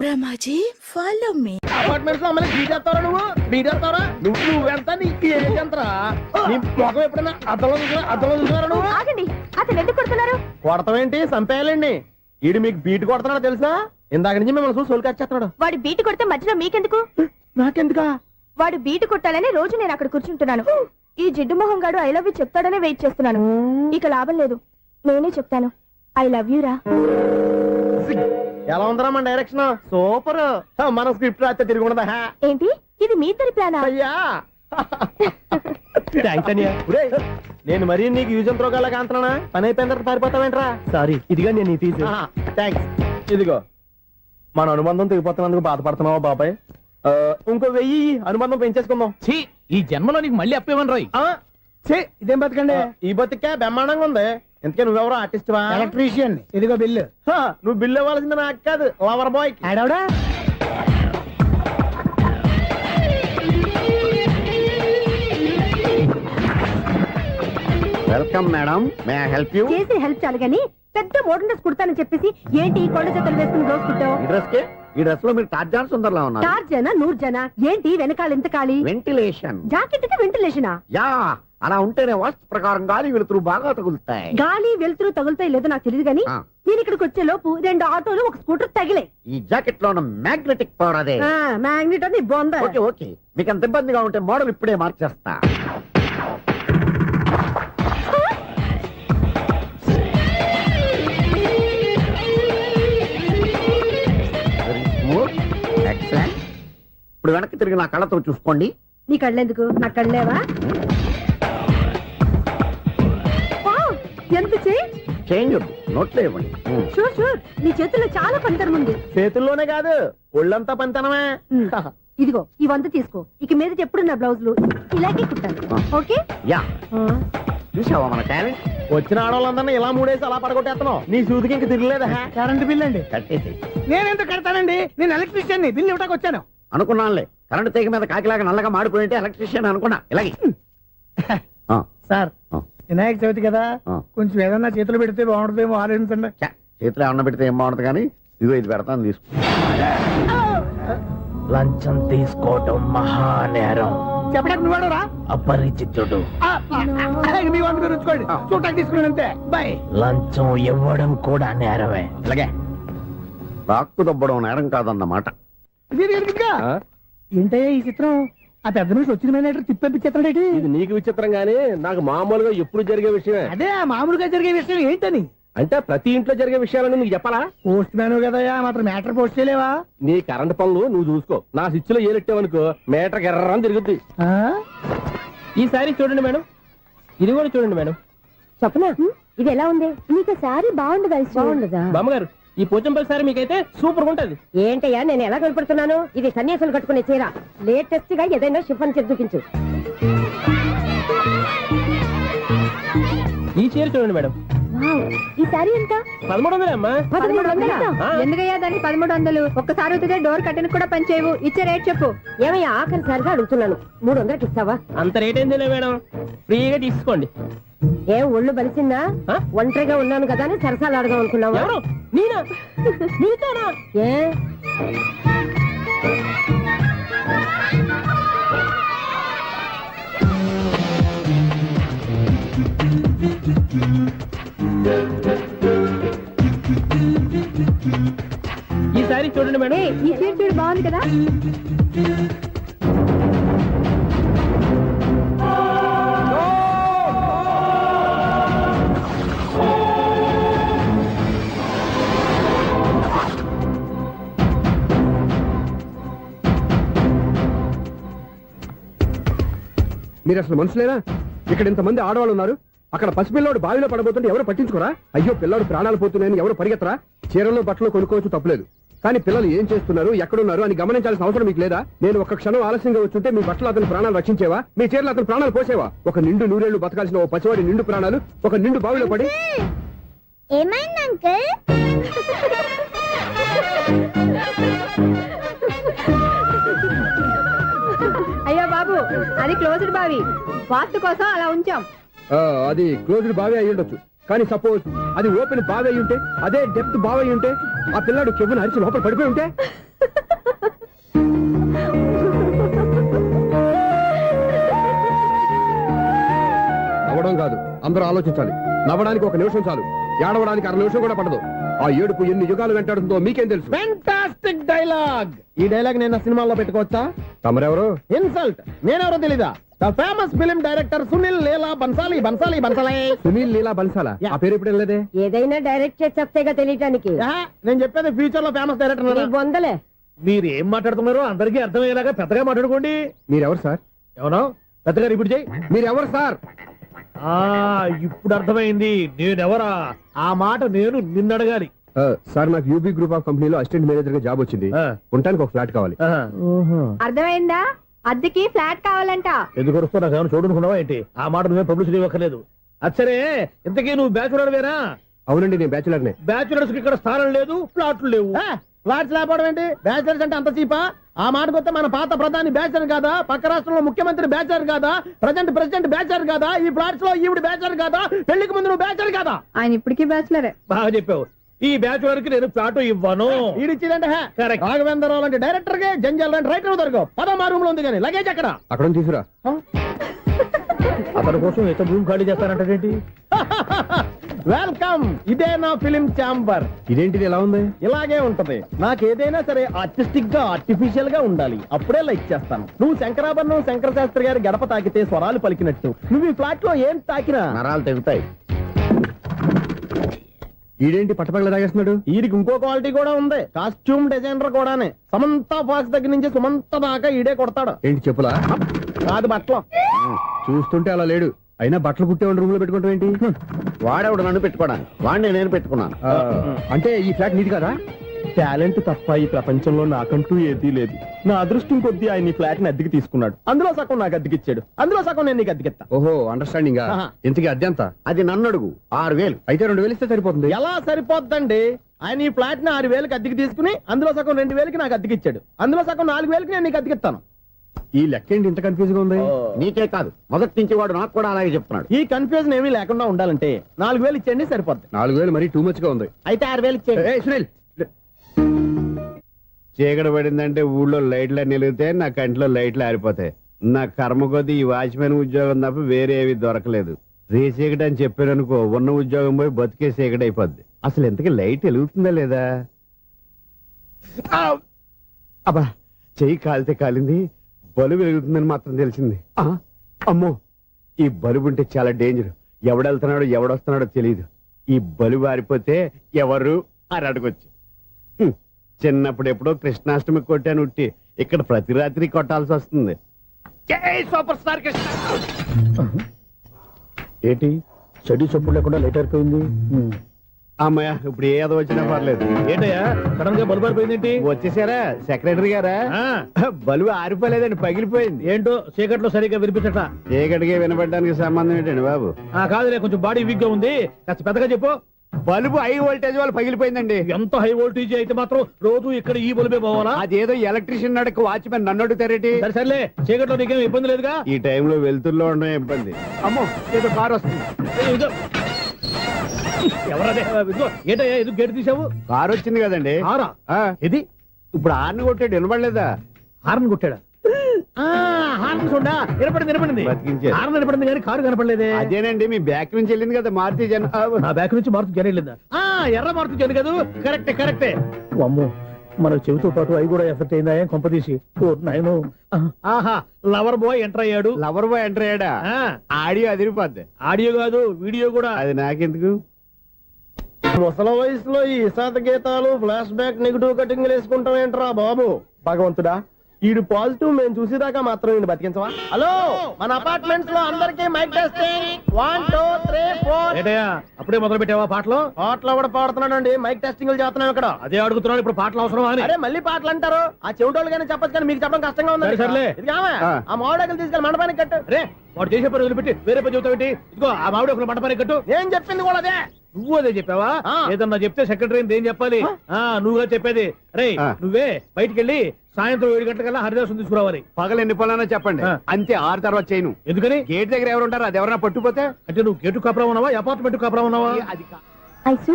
బ్రహ్మాజీ, ఫాలో మీ. అపార్ట్మెంట్స్ లో అమ్మని బీటేస్తారా? నువ్వు వెళ్తా నీకు ఏంటంతరా? నీ మొఖం ఎప్పుడైనా అర్థంలో చూసారా నువ్వు? ఆగండి, అతను ఎందుకు కొడుతున్నారు? కొడతావేంటి? చంపేయాలండి. ఈడు మీకు బీట్ కొడుతున్నాడు తెలుసా? ఇందాక నుంచి మిమ్మల్ని చూసి సోల్ కచ్చేస్తున్నాడు. వాడు బీటు కొడితే మధ్యలో మీకెందుకు? నాకెందుకా? వాడు బీటు కొట్టాలని రోజు నేను అక్కడ కూర్చుంటున్నాను. ఈ జిడ్డు మొహం గాడు ఐ లవ్ యూ చెప్తాడనే వెయిట్ చేస్తున్నాను. ఇక లాభం లేదు, నేనే చెప్తాను. ఐ లవ్ యూ రా. ఎలా ఉందరా మన డైరెక్షన్? సూపర్. మన స్క్రిప్ట్ రాస్తే తిరిగి ఉండదా? ఏంటి ఇది మీ ఇద్దరి ప్లానా? అయ్యా థ్యాంక్స్ అనియా. నేను మరీ నీకు యూజ్ అంత రోగాలకు అంటున్నా. పని అయిపోయిన తర్వాత పారిపోతావేంట్రా? సారీ, ఇదిగా నేను తీసి. థ్యాంక్స్. ఇదిగో, మన అనుబంధం తెగిపోతున్నందుకు బాధపడుతున్నావా బాబాయ్? ఇంకో 1000 అనుబంధం పెంచేసుకుందాం. ఈ జన్మలో నీకు మళ్ళీ అప్పేమని రాయి. ఇదేం బతకండి? ఈ బతికే బ్రహ్మాండంగా ఉంది. ఎందుకే నువ్వెవరో ఆర్టిస్ట్ వా? ఎలక్ట్రీషియన్. ఇదిగో బిల్లు. నువ్వు బిల్లు ఇవ్వాల్సింది నాకు కాదు, లవర్ బాయ్. ఆడవడా? Welcome madam, may I help you? చేసి హెల్ప్ చాలు గాని పెద్ద మోడల్ డ్రెస్ కుడతానని చెప్పేసి ఏంటి కొండ జతలు వేసుకుని రోజు కుట్టావు? ఈ డ్రెస్ లో మీరు టార్జాన్ సుందర్లా ఉన్నారు. 4 జన 100 జన ఏంటి వెనకాల ఎంత ఖాళీ? వెంటిలేషన్. జాకెట్ కి వెంటిలేషనా? యా, అలా ఉంటేనే వాస్తు ప్రకారం గాలి వెలుతురు బాగా తగులుతాయి. గాలి వెలుతురు తగులుతాయి లేదో నాకు తెలియదు గానీ నేను ఇక్కడికి వచ్చే లోపు 2 ఆటోలు 1 స్కూటర్ తగిలే. ఈ జాకెట్ లో ఉన్న మ్యాగ్నెటిక్ పవర్ అదే. మ్యాగ్నెట్ అని బొంద. ఓకే ఓకే, మీకు అంత ఇబ్బందిగా ఉంటే మోడల్ ఇప్పుడే మార్చేస్తా. ఇప్పుడు వెనక్కి తిరిగి నా కళ్ళతో చూసుకోండి. నీ కళ్ళెందుకు నా కళ్ళేవా? ఎంత చేంజ్ వద్దు, నోట్లో ఇవ్వండి. షూర్ షూర్, నీ చేతుల్లో చాలా పంతరం ఉంది. చేతుల్లోనే కాదు ఒళ్ళంతా పంతనమే. ఇదిగో ఈ 100 తీసుకో. ఇక మీద ఎప్పుడు నా బ్లౌజులు ఇలాగే కుట్టాను. ఓకే? యా, చూసావా మన టాలెంట్? వచ్చిన ఆడవాళ్ళందరినీ ఇలా మూడేసి అలా పడగొట్టేస్తున్నావు. నీ సూదికి ఇంక తిరగలేదా? కరెంట్ బిల్ అండి కట్టేసి. నేనెందుకు కడతానండి? నేను ఎలక్ట్రీషియన్ ని, బిల్లు ఇవ్వడానికి వచ్చాను. అనుకున్నానులే, కరెంట్ తీగ మీద కాకిలాగా నల్లగా మాడిపోయింటే ఎలక్ట్రీషియన్ అనుకున్నా. ఇలాగే సార్, వినాయక చవితి కదా, కొంచెం ఏదన్నా చేతులు పెడితే బాగుంటుందేమో ఆలోచించండి. చేతిలో అన్న పెడితే ఏం బాగుంటుంది కానీ ఇదిగో ఇది పెడతాను, తీసుకో. లంచం తీసుకోవటం మహానేరం. చెప్పడానికి నువ్వాడరా? అపరిచితుడు. మీ వంట మీరు ఉంచుకోండి, చూడటానికి తీసుకున్నాను అంతే. బాయ్. లంచం ఇవ్వడం కూడా నేరమే. ఇలాగే రాక్కు దబ్బడం నేరం కాదన్నమాట. ఏంటయ్యా ఈ చిత్రం? ఆ పెద్ద మనిషి వచ్చిన మేనేటర్ తిప్పించేస్తాడేటి? ఇది నీకు విచిత్రం గానీ నాకు మామూలుగా ఎప్పుడు జరిగే విషయమే. అదే మామూలుగా జరిగే విషయం ఏంటని? అంటే ప్రతి ఇంట్లో జరిగే విషయాలని నీకు చెప్పాలా? పోస్ట్ మ్యాన్ కదయ్యా, మాత్రం మ్యాటర్ పోస్ట్ చేయలేవా? నీ కరెంట్ పనులు నువ్వు చూసుకో. నా స్విచ్ లో ఏలెట్టావనుకో మేటర్ ఎర్రని తిరుగుద్ది. ఈసారి చూడండి మేడం, ఇది కూడా చూడండి మేడం. చెప్పనా, ఇది ఎలా ఉంది? నీకు సారీ బాగుండదా? బాగుండదా బామ్మగారు? ఈ పోచంపల్లి సారీ మీకైతే సూపర్ ఉంటది. ఏంటయ్యా నేను ఎలా కనపడుతున్నాను? ఇది సన్యాసులు కట్టుకునే చీర. లేటెస్ట్ గా ఏదైనా షిఫన్ చేసి చూపించు. ఈ చీర చూడండి మేడం. ఈ సారీ ఎంత? 1300 అమ్మా. 1300? ఎందుకయ్యా దానికి 1300? ఒక్కసారి అవుతుందే డోర్ కట్టెను కూడా పనిచేయవు. ఇచ్చే రేట్ చెప్పు. ఏమయ్యా ఆఖరిసారిగా అడుగుతున్నాను, 300కి ఇస్తావా? అంత రేట్ ఏందిలే మేడం, ఫ్రీగా తీసుకోండి. ఏం ఒళ్ళు బలిసిందా? ఒంటరిగా ఉన్నాను కదా అని సరసాలు అడదాం అనుకున్నావా? ఎవరు? నేనా? నీతోనా? ఏ ఈ సారీ చూడండి మేడం. ఈ చీర చూడు, బాగుంది కదా? మీరు అసలు మనుషులేనా? ఇక్కడ ఇంతమంది ఆడవాళ్ళు ఉన్నారు, అక్కడ పసిపిల్లాడు బావిలో పడబోతుంటే ఎవరు పట్టించుకోరా? అయ్యో పిల్లాడు ప్రాణాలు పోతున్నాయని ఎవరు పరిగెత్తరా? చీరలో బట్టలు కొనుక్కోవచ్చు, తప్పలేదు. కానీ పిల్లలు ఏం చేస్తున్నారు, ఎక్కడున్నారు అని గమనించాల్సిన అవసరం మీకు లేదా? నేను ఒక్క క్షణం ఆలస్యంగా వచ్చుంటే మీ బట్టలు అతని ప్రాణాలు రక్షించేవా? మీ చీరలు అతని ప్రాణాలు పోసేవా? ఒక నిండు నూరేళ్లు బతకాల్సిన ఓ పసివాడి నిండు ప్రాణాలు ఒక నిండు బావిలో పడి. ఏమైంది అంకుల్? అయ్యో బాబు, అది క్లోజ్డ్ బావి, వాస్తు కోసం అలా ఉంచాం. అది క్లోజ్డ్ బావి అయి ఉండొచ్చు, కానీ సపోజ్ అది ఓపెన్ బావి అయి ఉంటే, అదే డెప్త్ బావి అయి ఉంటే, ఆ పిల్లాడు కెవ్వును అరిచి లోపల పడిపోయి ఉంటే? నవ్వడం కాదు, అందరూ ఆలోచించాలి. నవ్వడానికి 1 నిమిషం చాలు, ఏడవడానికి 1/2 నిమిషం కూడా పడదు. ఆ ఏడుపు ఎన్ని యుగాలు వెంటాడుతుందో మీకేం తెలుసు? Fantastic dialogue. ఈ డైలాగ్ నేను సినిమాలో పెట్టుకోవచ్చా? తమరెవరు? ఇన్సల్ట్. నేనెవరో తెలీదా? The famous film director Sunil Leela Bansali. Sunil Leela బన్సాలా? ఆ పేరు ఇప్పుడు వెళ్ళలేదే. ఏదైనా డైరెక్ట్ చేసి చెప్తేగా తెలియటానికి. నేను చెప్పేది ఫ్యూచర్ లో ఫేమస్ డైరెక్టర్. బొందలే. మీరు ఏం మాట్లాడుతున్నారో అందరికీ అర్థమయ్యేలాగా పెద్దగా మాట్లాడుకోండి. మీరెవరు సార్? ఎవరో పెద్దగా రిపీట్ చేయి. మీరెవరు సార్? ఇప్పుడు అర్థమైంది నేనెవరా. ఆ మాట నేను నిన్నడగాలి. సార్, నాకు యూబీ గ్రూప్ ఆఫ్ కంపెనీలో అసిస్టెంట్ మేనేజర్ గా జాబ్ వచ్చింది. ఉండటానికి ఒక ఫ్లాట్ కావాలి. అర్థమైందా? అద్దెకి ఫ్లాట్ కావాలంట. ఎందుకు వస్తున్నా ఏమైనా చూడనుకున్నావా ఏంటి? ఆ మాట నువ్వే పబ్లిసిటీ ఇవ్వక్కర్లేదు. అచ్చరే, ఇంతకీ నువ్వు బ్యాచులర్ వేరా? అవునండి, నేను బ్యాచులర్ నే. బ్యాచులర్స్ కి ఇక్కడ స్థానం లేదు, ఫ్లాట్లు లేవు. ఫ్లాట్స్ లేకపోవడం ఏంటి? బ్యాచులర్స్ అంటే అంత చీపా? ఆ మాటకొస్తే మన పాత ప్రధాని బ్యాచర్ కాదా? పక్క రాష్ట్రంలో ముఖ్యమంత్రి బ్యాచర్ కాదా? ప్రెసిడెంట్ బ్యాచర్ కాదా? ఈ ఫ్లాట్స్ లో ఈవిడ బ్యాచర్ కాదా? పెళ్లికి ముందు నువ్వు బ్యాచర్ కాదా? ఆయన ఇప్పటికీ బ్యాచులరే. బాగా చెప్పావు. ఈ బ్యాచులర్ కి నేను ఫ్లాట్ ఇవ్వను. ఈడిచ్చిందంటే రాఘవేంద్రరావు లాంటి డైరెక్టర్ కి, జంజల్ లాంటి రైటర్ దొరకవు. 13 రూమ్ లో ఉంది కానీ లగేజ్ అక్కడ. అక్కడ తీసుకురా. అతని కోసం ఎంత రూమ్ ఖాళీ చేస్తారంటే వెల్కమ్. ఇదే నా ఫిలిం ఛాంబర్. ఇదేంటిది ఎలా ఉంది? ఇలాగే ఉంటది. నాకేదైనా సరే ఆర్టిస్టిక్ గా, ఆర్టిఫిషియల్ గా ఉండాలి. అప్పుడే లైక్ చేస్తాను. నువ్వు శంకరాభరణం శంకర శాస్త్రి గారి గడప తాకితే స్వరాలు పలికినట్టు నువ్వు ఈ ఫ్లాట్ లో ఏం తాకినా నరాలు తెగుతాయి. ఈడేంటి పట్టపగల తాగేస్తున్నాడు? వీడికి ఇంకో క్వాలిటీ కూడా ఉంది, కాస్ట్యూమ్ డిజైనర్ కూడానే. సమంత ఫాక్స్ దగ్గర నుంచి సుమంత దాకా ఈడే కొడతాడు. ఏంటి చెప్పులా? కాదు బట్టలు. చూస్తుంటే అలా లేడు. అయినా బట్టలు కుట్టే రూమ్ లో పెట్టుకుంటాం ఏంటి? వాడేవాడు నన్ను పెట్టుకోవడానికి, వాడిని నేను పెట్టుకున్నాను. అంటే ఈ ఫ్లాట్ నీది కదా? టాలెంట్ తప్ప ఈ ప్రపంచంలో నాకంటూ ఏదీ లేదు. నా అదృష్టం కొద్దీ ఆయన ఈ ఫ్లాట్ ని అద్దెకి తీసుకున్నాడు. అందులో సగం నాకు అద్దెకిచ్చాడు, అందులో సగం నేను నీకు అద్దెకిస్తా. ఓహో, అండర్స్టాండింగ్. ఆహా. ఇంతకీ అద్దె ఎంత? అది నన్ను అడుగు. 6,000. అయితే 2,000 ఇస్తే సరిపోతుంది. ఎలా సరిపోద్దండి? ఆయన ఈ ఫ్లాట్ ని 6,000కి అద్దెకి తీసుకుని అందులో సగం 2,000కి నాకు అద్దెకిచ్చాడు, అందులో సగం 4,000కి నేను నీకు అద్దెకిస్తాను. ఈ లెక్క ఏంటి ఇంత కన్ఫ్యూజ్ గా ఉంది? నీకే కాదు, మొదటి నుంచి వాడు నాకు కూడా అలాగే చెప్తున్నాడు. ఈ కన్ఫ్యూజన్ ఏమీ లేకుండా ఉండాలంటే 4,000 ఇచ్చేయండి, సరిపోద్ది. 4,000 మరీ టూ మచ్ గా ఉంది. అయితే 6,000 ఇచ్చేయండి. ఏయ్, సునీల్. చీకటి పడిందంటే ఊళ్ళో లైట్లు అన్ని వెలిగితే నా కంటిలో లైట్లు ఆరిపోతాయి. నా కర్మ కొద్దీ ఈ వాచ్మెన్ ఉద్యోగం తప్ప వేరే ఏవి దొరకలేదు. రేసీకటి అని చెప్పారనుకో, ఉన్న ఉద్యోగం పోయి బతికే చీకటి అయిపోద్ది. అసలు ఇంతకీ లైట్ వెలుగుతుందా లేదా? అబ్బా, చెయ్యి కాలితే కాలింది, బలుబు వెలుగుతుందని మాత్రం తెలిసింది. అమ్మో, ఈ బలుబు ఉంటే చాలా డేంజర్. ఎవడెళ్తున్నాడో ఎవడొస్తున్నాడో తెలియదు. ఈ బలుబు ఆరిపోతే ఎవరు అని అడగొచ్చు. చిన్నప్పుడు ఎప్పుడో కృష్ణాష్టమి కొట్టాను ఉట్టి, ఇక్కడ ప్రతి రాత్రి కొట్టాల్సి వస్తుంది. జై సూపర్ స్టార్ కృష్ణ. ఏంటి చెడు చప్పుడు లేకుండా లేట్ అయిపోయింది? అమ్మయ్య, ఇప్పుడు ఏదో వచ్చినా పర్లేదు. ఏంటయ్యా సడన్ గా బల్బు అయిపోయింది? వచ్చేసారా సెక్రటరీ గారా? బలుబు ఆరిపోలేదండి, పగిలిపోయింది. ఏంటో చీకట్లో సరిగ్గా వినిపించట. చీకటికి వినపడడానికి సంబంధం ఏంటండి బాబు? కాదులే, కొంచెం బాడీ వీక్ గా ఉంది, కాస్త పెద్దగా చెప్పు. బల్బు హై వోల్టేజ్ వాళ్ళు పగిలిపోయిందండి. ఎంత హై వోల్టేజ్ అయితే మాత్రం రోజు ఇక్కడ ఈ బల్బే పోవాలా? అదేదో ఎలక్ట్రీషియన్ నడక వాచ్మెన్ నన్ను అడుగుతారేటి? సరే సర్లే, చీకట్లో నీకేం ఇబ్బంది లేదుగా? ఈ టైంలో వెళ్తుల్లో ఉండడం ఇబ్బంది. అమ్మో, ఏదో కారు వస్తుంది. ఎవరదే? ఏంటయ్యా ఎందుకు గేటు తీసావు? కారు వచ్చింది కదండి. ఆరా ఇది ఇప్పుడు హార్న్ కొట్టాడు, వినపడలేదా? హార్న్ కొట్టాడా? హార్న్ చూడా వినపడింది. బతికించారు. హార్న్ వినపడింది కానీ కారు కనపడలేదే. అదేనండి, మీ బ్యాక్ నుంచి వెళ్ళింది కదా మారుతి జన. నా బ్యాక్ నుంచి మారుతి జన వెళ్ళిందా? ఎర్ర మారుతి జన కదా? కరెక్టే. అమ్మో, మన చెవితో పాటు అవి కూడా ఎఫెక్ట్ అయిందా? ఏం కొంపదీసి? నాయను, ఆహా, లవర్ బాయ్ ఎంటర్ అయ్యాడు. లవర్ బాయ్ ఎంటర్ అయ్యాడా? ఆడియో అదిరిపోద్ది. ఆడియో కాదు, వీడియో కూడా. అది నాకెందుకు? ముసల వయసులో ఈ ఇసాత గీతాలు, ఫ్లాష్ బ్యాక్, నెగిటివ్ కటింగ్ వేసుకుంటాం ఏంట్రా బాబు? భగవంతుడా, ఈడు పాజిటివ్ మేము చూసేదాకా మాత్రం ఈయన బతికించవా? హలో, మన అపార్ట్మెంట్స్ లో అందరికీ మైక్ టెస్టింగ్. 1 2 3 4. ఏంటయ్యా అప్పుడే మొదలు పెట్టావా పాటలు? పాటలు కూడా పాడుతున్నాడు అండి, మైక్ టెస్టింగ్ చేస్తున్నాం ఇక్కడ. అదే అడుగుతున్నాడు, ఇప్పుడు పాటలు అవసరమా అని. అరే మళ్ళీ పాటలు అంటారు, ఆ చెవిటోళ్ళు కానీ చెప్పచ్చు కానీ మీకు చెప్పడం కష్టంగా ఉంది. సర్లే, ఆ మామిడాకులు తీసుకెళ్ళి మండపానికి కట్టు. రే, వాడు చేసే పని వదిలిపెట్టి వేరే పని చెబుతావు. ఇదిగో ఆ మామిడాకులు మండపానికి కట్టు. నేను చెప్పింది కూడా అదే. నువ్వు అదే చెప్పావా? ఏదన్నా చెప్తే సెక్రటరీ ఏం చెప్పాలి? నువ్వుగా చెప్పేది. రే, నువ్వే బయటికి వెళ్ళి సాయంత్రం 7 గంటలకల్లా హరిదాసు తీసుకురావాలి. పగలు ఎన్ని పనులన్నా చెప్పండి, అంతే. 6 తర్వాత చేయను. ఎందుకని? గేట్ దగ్గర ఎవరు ఉంటారు, అది ఎవరైనా పట్టుపోతే. అంటే నువ్వు గేటు కాపురా ఉన్నావా, అపార్ట్మెంట్ కాపురా ఉన్నావా? అది ఐసు,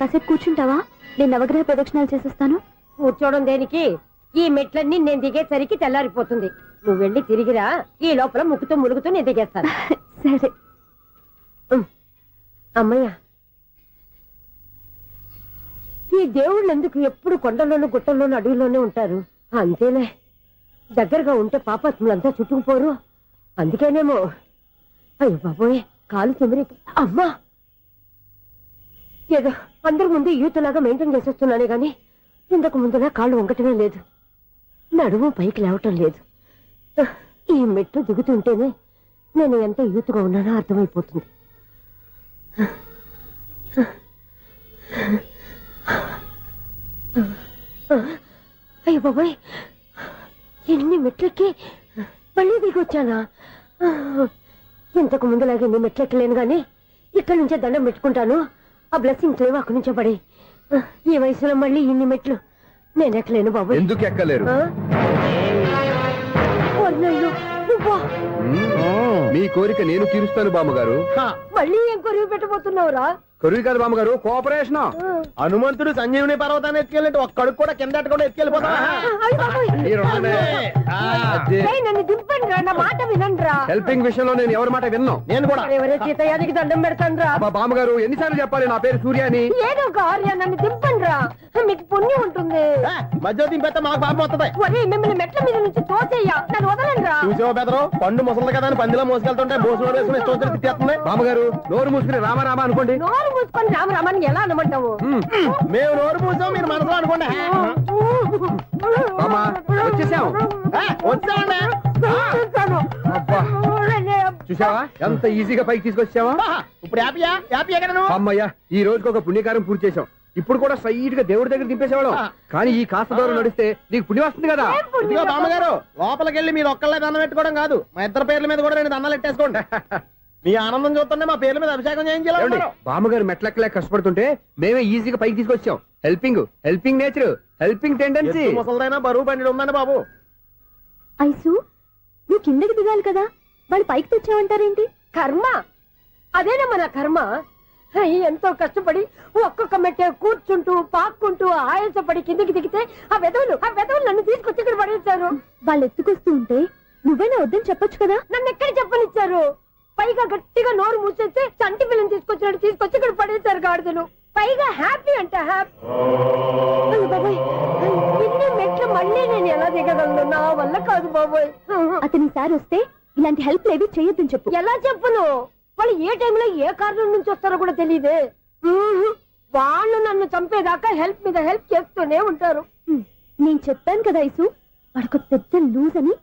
కాసేపు కూర్చుంటావా? నేను నవగ్రహ ప్రదక్షిణాలు చేసేస్తాను. కూర్చోవడం దేనికి? ఈ మెట్లన్నీ నేను దిగేసరికి తెల్లారిపోతుంది. నువ్వు వెళ్ళి తిరిగిరా, ఈ లోపల ముక్కుతో ములుగుతూ నేను దిగేస్తాను. సరే. అమ్మయ్య, ఈ దేవుళ్ళు ఎందుకు ఎప్పుడు కొండల్లోనూ గుట్టల్లోనూ అడవిలోనే ఉంటారు? అంతేలే, దగ్గరగా ఉంటే పాపాత్ములంతా చుట్టుకుపోరు. అందుకేనేమో. అయ్యో బాబోయ్, కాలు చెమిరి. అమ్మా, ఏదో అందరి ముందు యూత్లాగా మెయింటైన్ చేసేస్తున్నానే గాని ఇంతకు ముందులా కాళ్ళు వంకటమే లేదు, నడుము పైకి లేవటం లేదు. ఈ మెట్లు దిగుతుంటేనే నేను ఎంత యూత్గా ఉన్నానో అర్థమైపోతుంది. అయ్యో బాబాయ్, ఎన్ని మెట్లెక్కి మళ్ళీ దిగొచ్చానా? ఇంతకు ముందులాగే ఎన్ని మెట్లెక్కలేను గాని ఇక్కడి నుంచే దండం పెట్టుకుంటాను. ఆ బ్లెస్సింగ్స్ లేవు అక్కడి నుంచే పడి. ఈ వయసులో మళ్ళీ ఇన్ని మెట్లు నేను ఎక్కలేను బాబాయ్. ఎందుకు ఎక్కలేరు? మీ కోరిక నేను తీరుస్తాను బామ్మగారు. మళ్ళీ ఏం కొరివి పెట్టబోతున్నావురా? కొరివి కాదు బామ్మగారు, కోఆపరేషన్. హనుమంతుడు సంజీవుని పర్వతాన్ని ఎత్తుకెళ్ళి ఒక్కడికి కూడా కింద కూడా ఎత్తుకెళ్ళిపోతా. నన్ను దింపండి రా, నా మాట వినండిరా. హెల్పింగ్ విషయంలో నేను ఎవరి మాట విన్నాను. నేను కూడా ఎవరే సీతయ్యానికి దండం పెడతాను రా. బామ్మగారు ఎన్నిసార్లు చెప్పాలి నా పేరు సూర్యాని? ఏదో ఒక ఆర్య, నన్ను దింపండి రా, మీకు పుణ్యం ఉంటుంది. మధ్య దింపేస్తే మాకు పాపం వస్తుంది. ఒరే, మిమ్మల్ని మెట్ల మీద నుంచి తోసేయ్యా, నన్ను వదలండి రా. చూసావా బెదరు, పండు ముసలి కదా అని పందిలో మోసుకెళ్తుంటే బోసులో వేసుకుని తిట్టేస్తుంది. బామ్మగారు నోరు మూసుకుని రామారామా అనుకోండి. నోరు మూసుకొని రామరామాన్ని ఎలా అనమంటావు? మేము నోరు పూసాం, మీరు మనసులో అనుకోండి. మామా వచ్చేసాం. వచ్చామండి. అబ్బా చూసావా ఎంత ఈజీగా పైకి తీసుకొచ్చావా? ఇప్పుడు హ్యాపీయా? హ్యాపీ ఎక్కడ నువ్వు? అమ్మయ్యా ఈ రోజుకి ఒక పుణ్యకారం పూర్తి చేసాం. ఇప్పుడు కూడా స్ట్రైట్ గా దేవుడి దగ్గర దింపేసేవాళ్ళం. కానీ ఈ కాస్త దూరం నడిస్తే నీకు పుణ్యం వస్తుంది కదా. ఇదిగో బామ్మగారు, లోపలికి వెళ్ళి మీరు ఒక్కళ్ళే దండం పెట్టుకోవడం కాదు, మా ఇద్దరు పేర్ల మీద కూడా 2 దండాలు ఎట్టేసుకోండి. మీ ఆనందం చూస్తుంటే మా పేర్ల మీద అభిషేకం చేయించాలి. బామ్మగారు మెట్లెక్కలే కష్టపడుతుంటే మేమే ఈజీగా పైకి తీసుకొచ్చాం. Helping nature, helping tendency. ముసలిదైనా బరువు బండి ఉందండి బాబు. ఐసు నువ్వు కిందకి దిగాలి కదా, వాళ్ళు పైకి తెచ్చావంటారేంటి? కర్మ అదేనమ్మా నా కర్మ. ఎంతో కష్టపడి ఒక్కొక్క మెట్టే కూర్చుంటూ పాక్కుంటూ ఆయాసపడి కిందకి దిగితే ఆ వెధవులు నన్ను తీసుకొచ్చి ఇక్కడ పడేశారు. వాళ్ళు ఎత్తుకొస్తూ ఉంటే నువ్వేనా వద్దని చెప్పొచ్చు కదా. నన్ను ఎక్కడ చెప్పనిచ్చారు? పైగా గట్టిగా నోరు మూసేస్తే చంటి పిల్లని తీసుకొచ్చి ఇక్కడ పడేశారు గాడిదలు. పైగా హ్యాపీ అంటే హ్యాపీ. బాబాయ్ ఇన్ని మెట్లు మళ్ళీ నేను ఎలా దిగగలను? నా వల్ల కాదు బాబోయ్. అతని సారి వస్తే ఇలాంటి హెల్ప్ లేవి చేయొద్దని చెప్పు. ఎలా చెప్పును? వాళ్ళు ఏ టైంలో ఏ కారణం నుంచి వస్తారో కూడా తెలియదే. వాళ్ళు నన్ను చంపేదాకా హెల్ప్ మీద హెల్ప్ చేస్తూనే ఉంటారు. నేను చెప్పాను కదా ఐసు, వాడికి పెద్ద లూజ్ అని.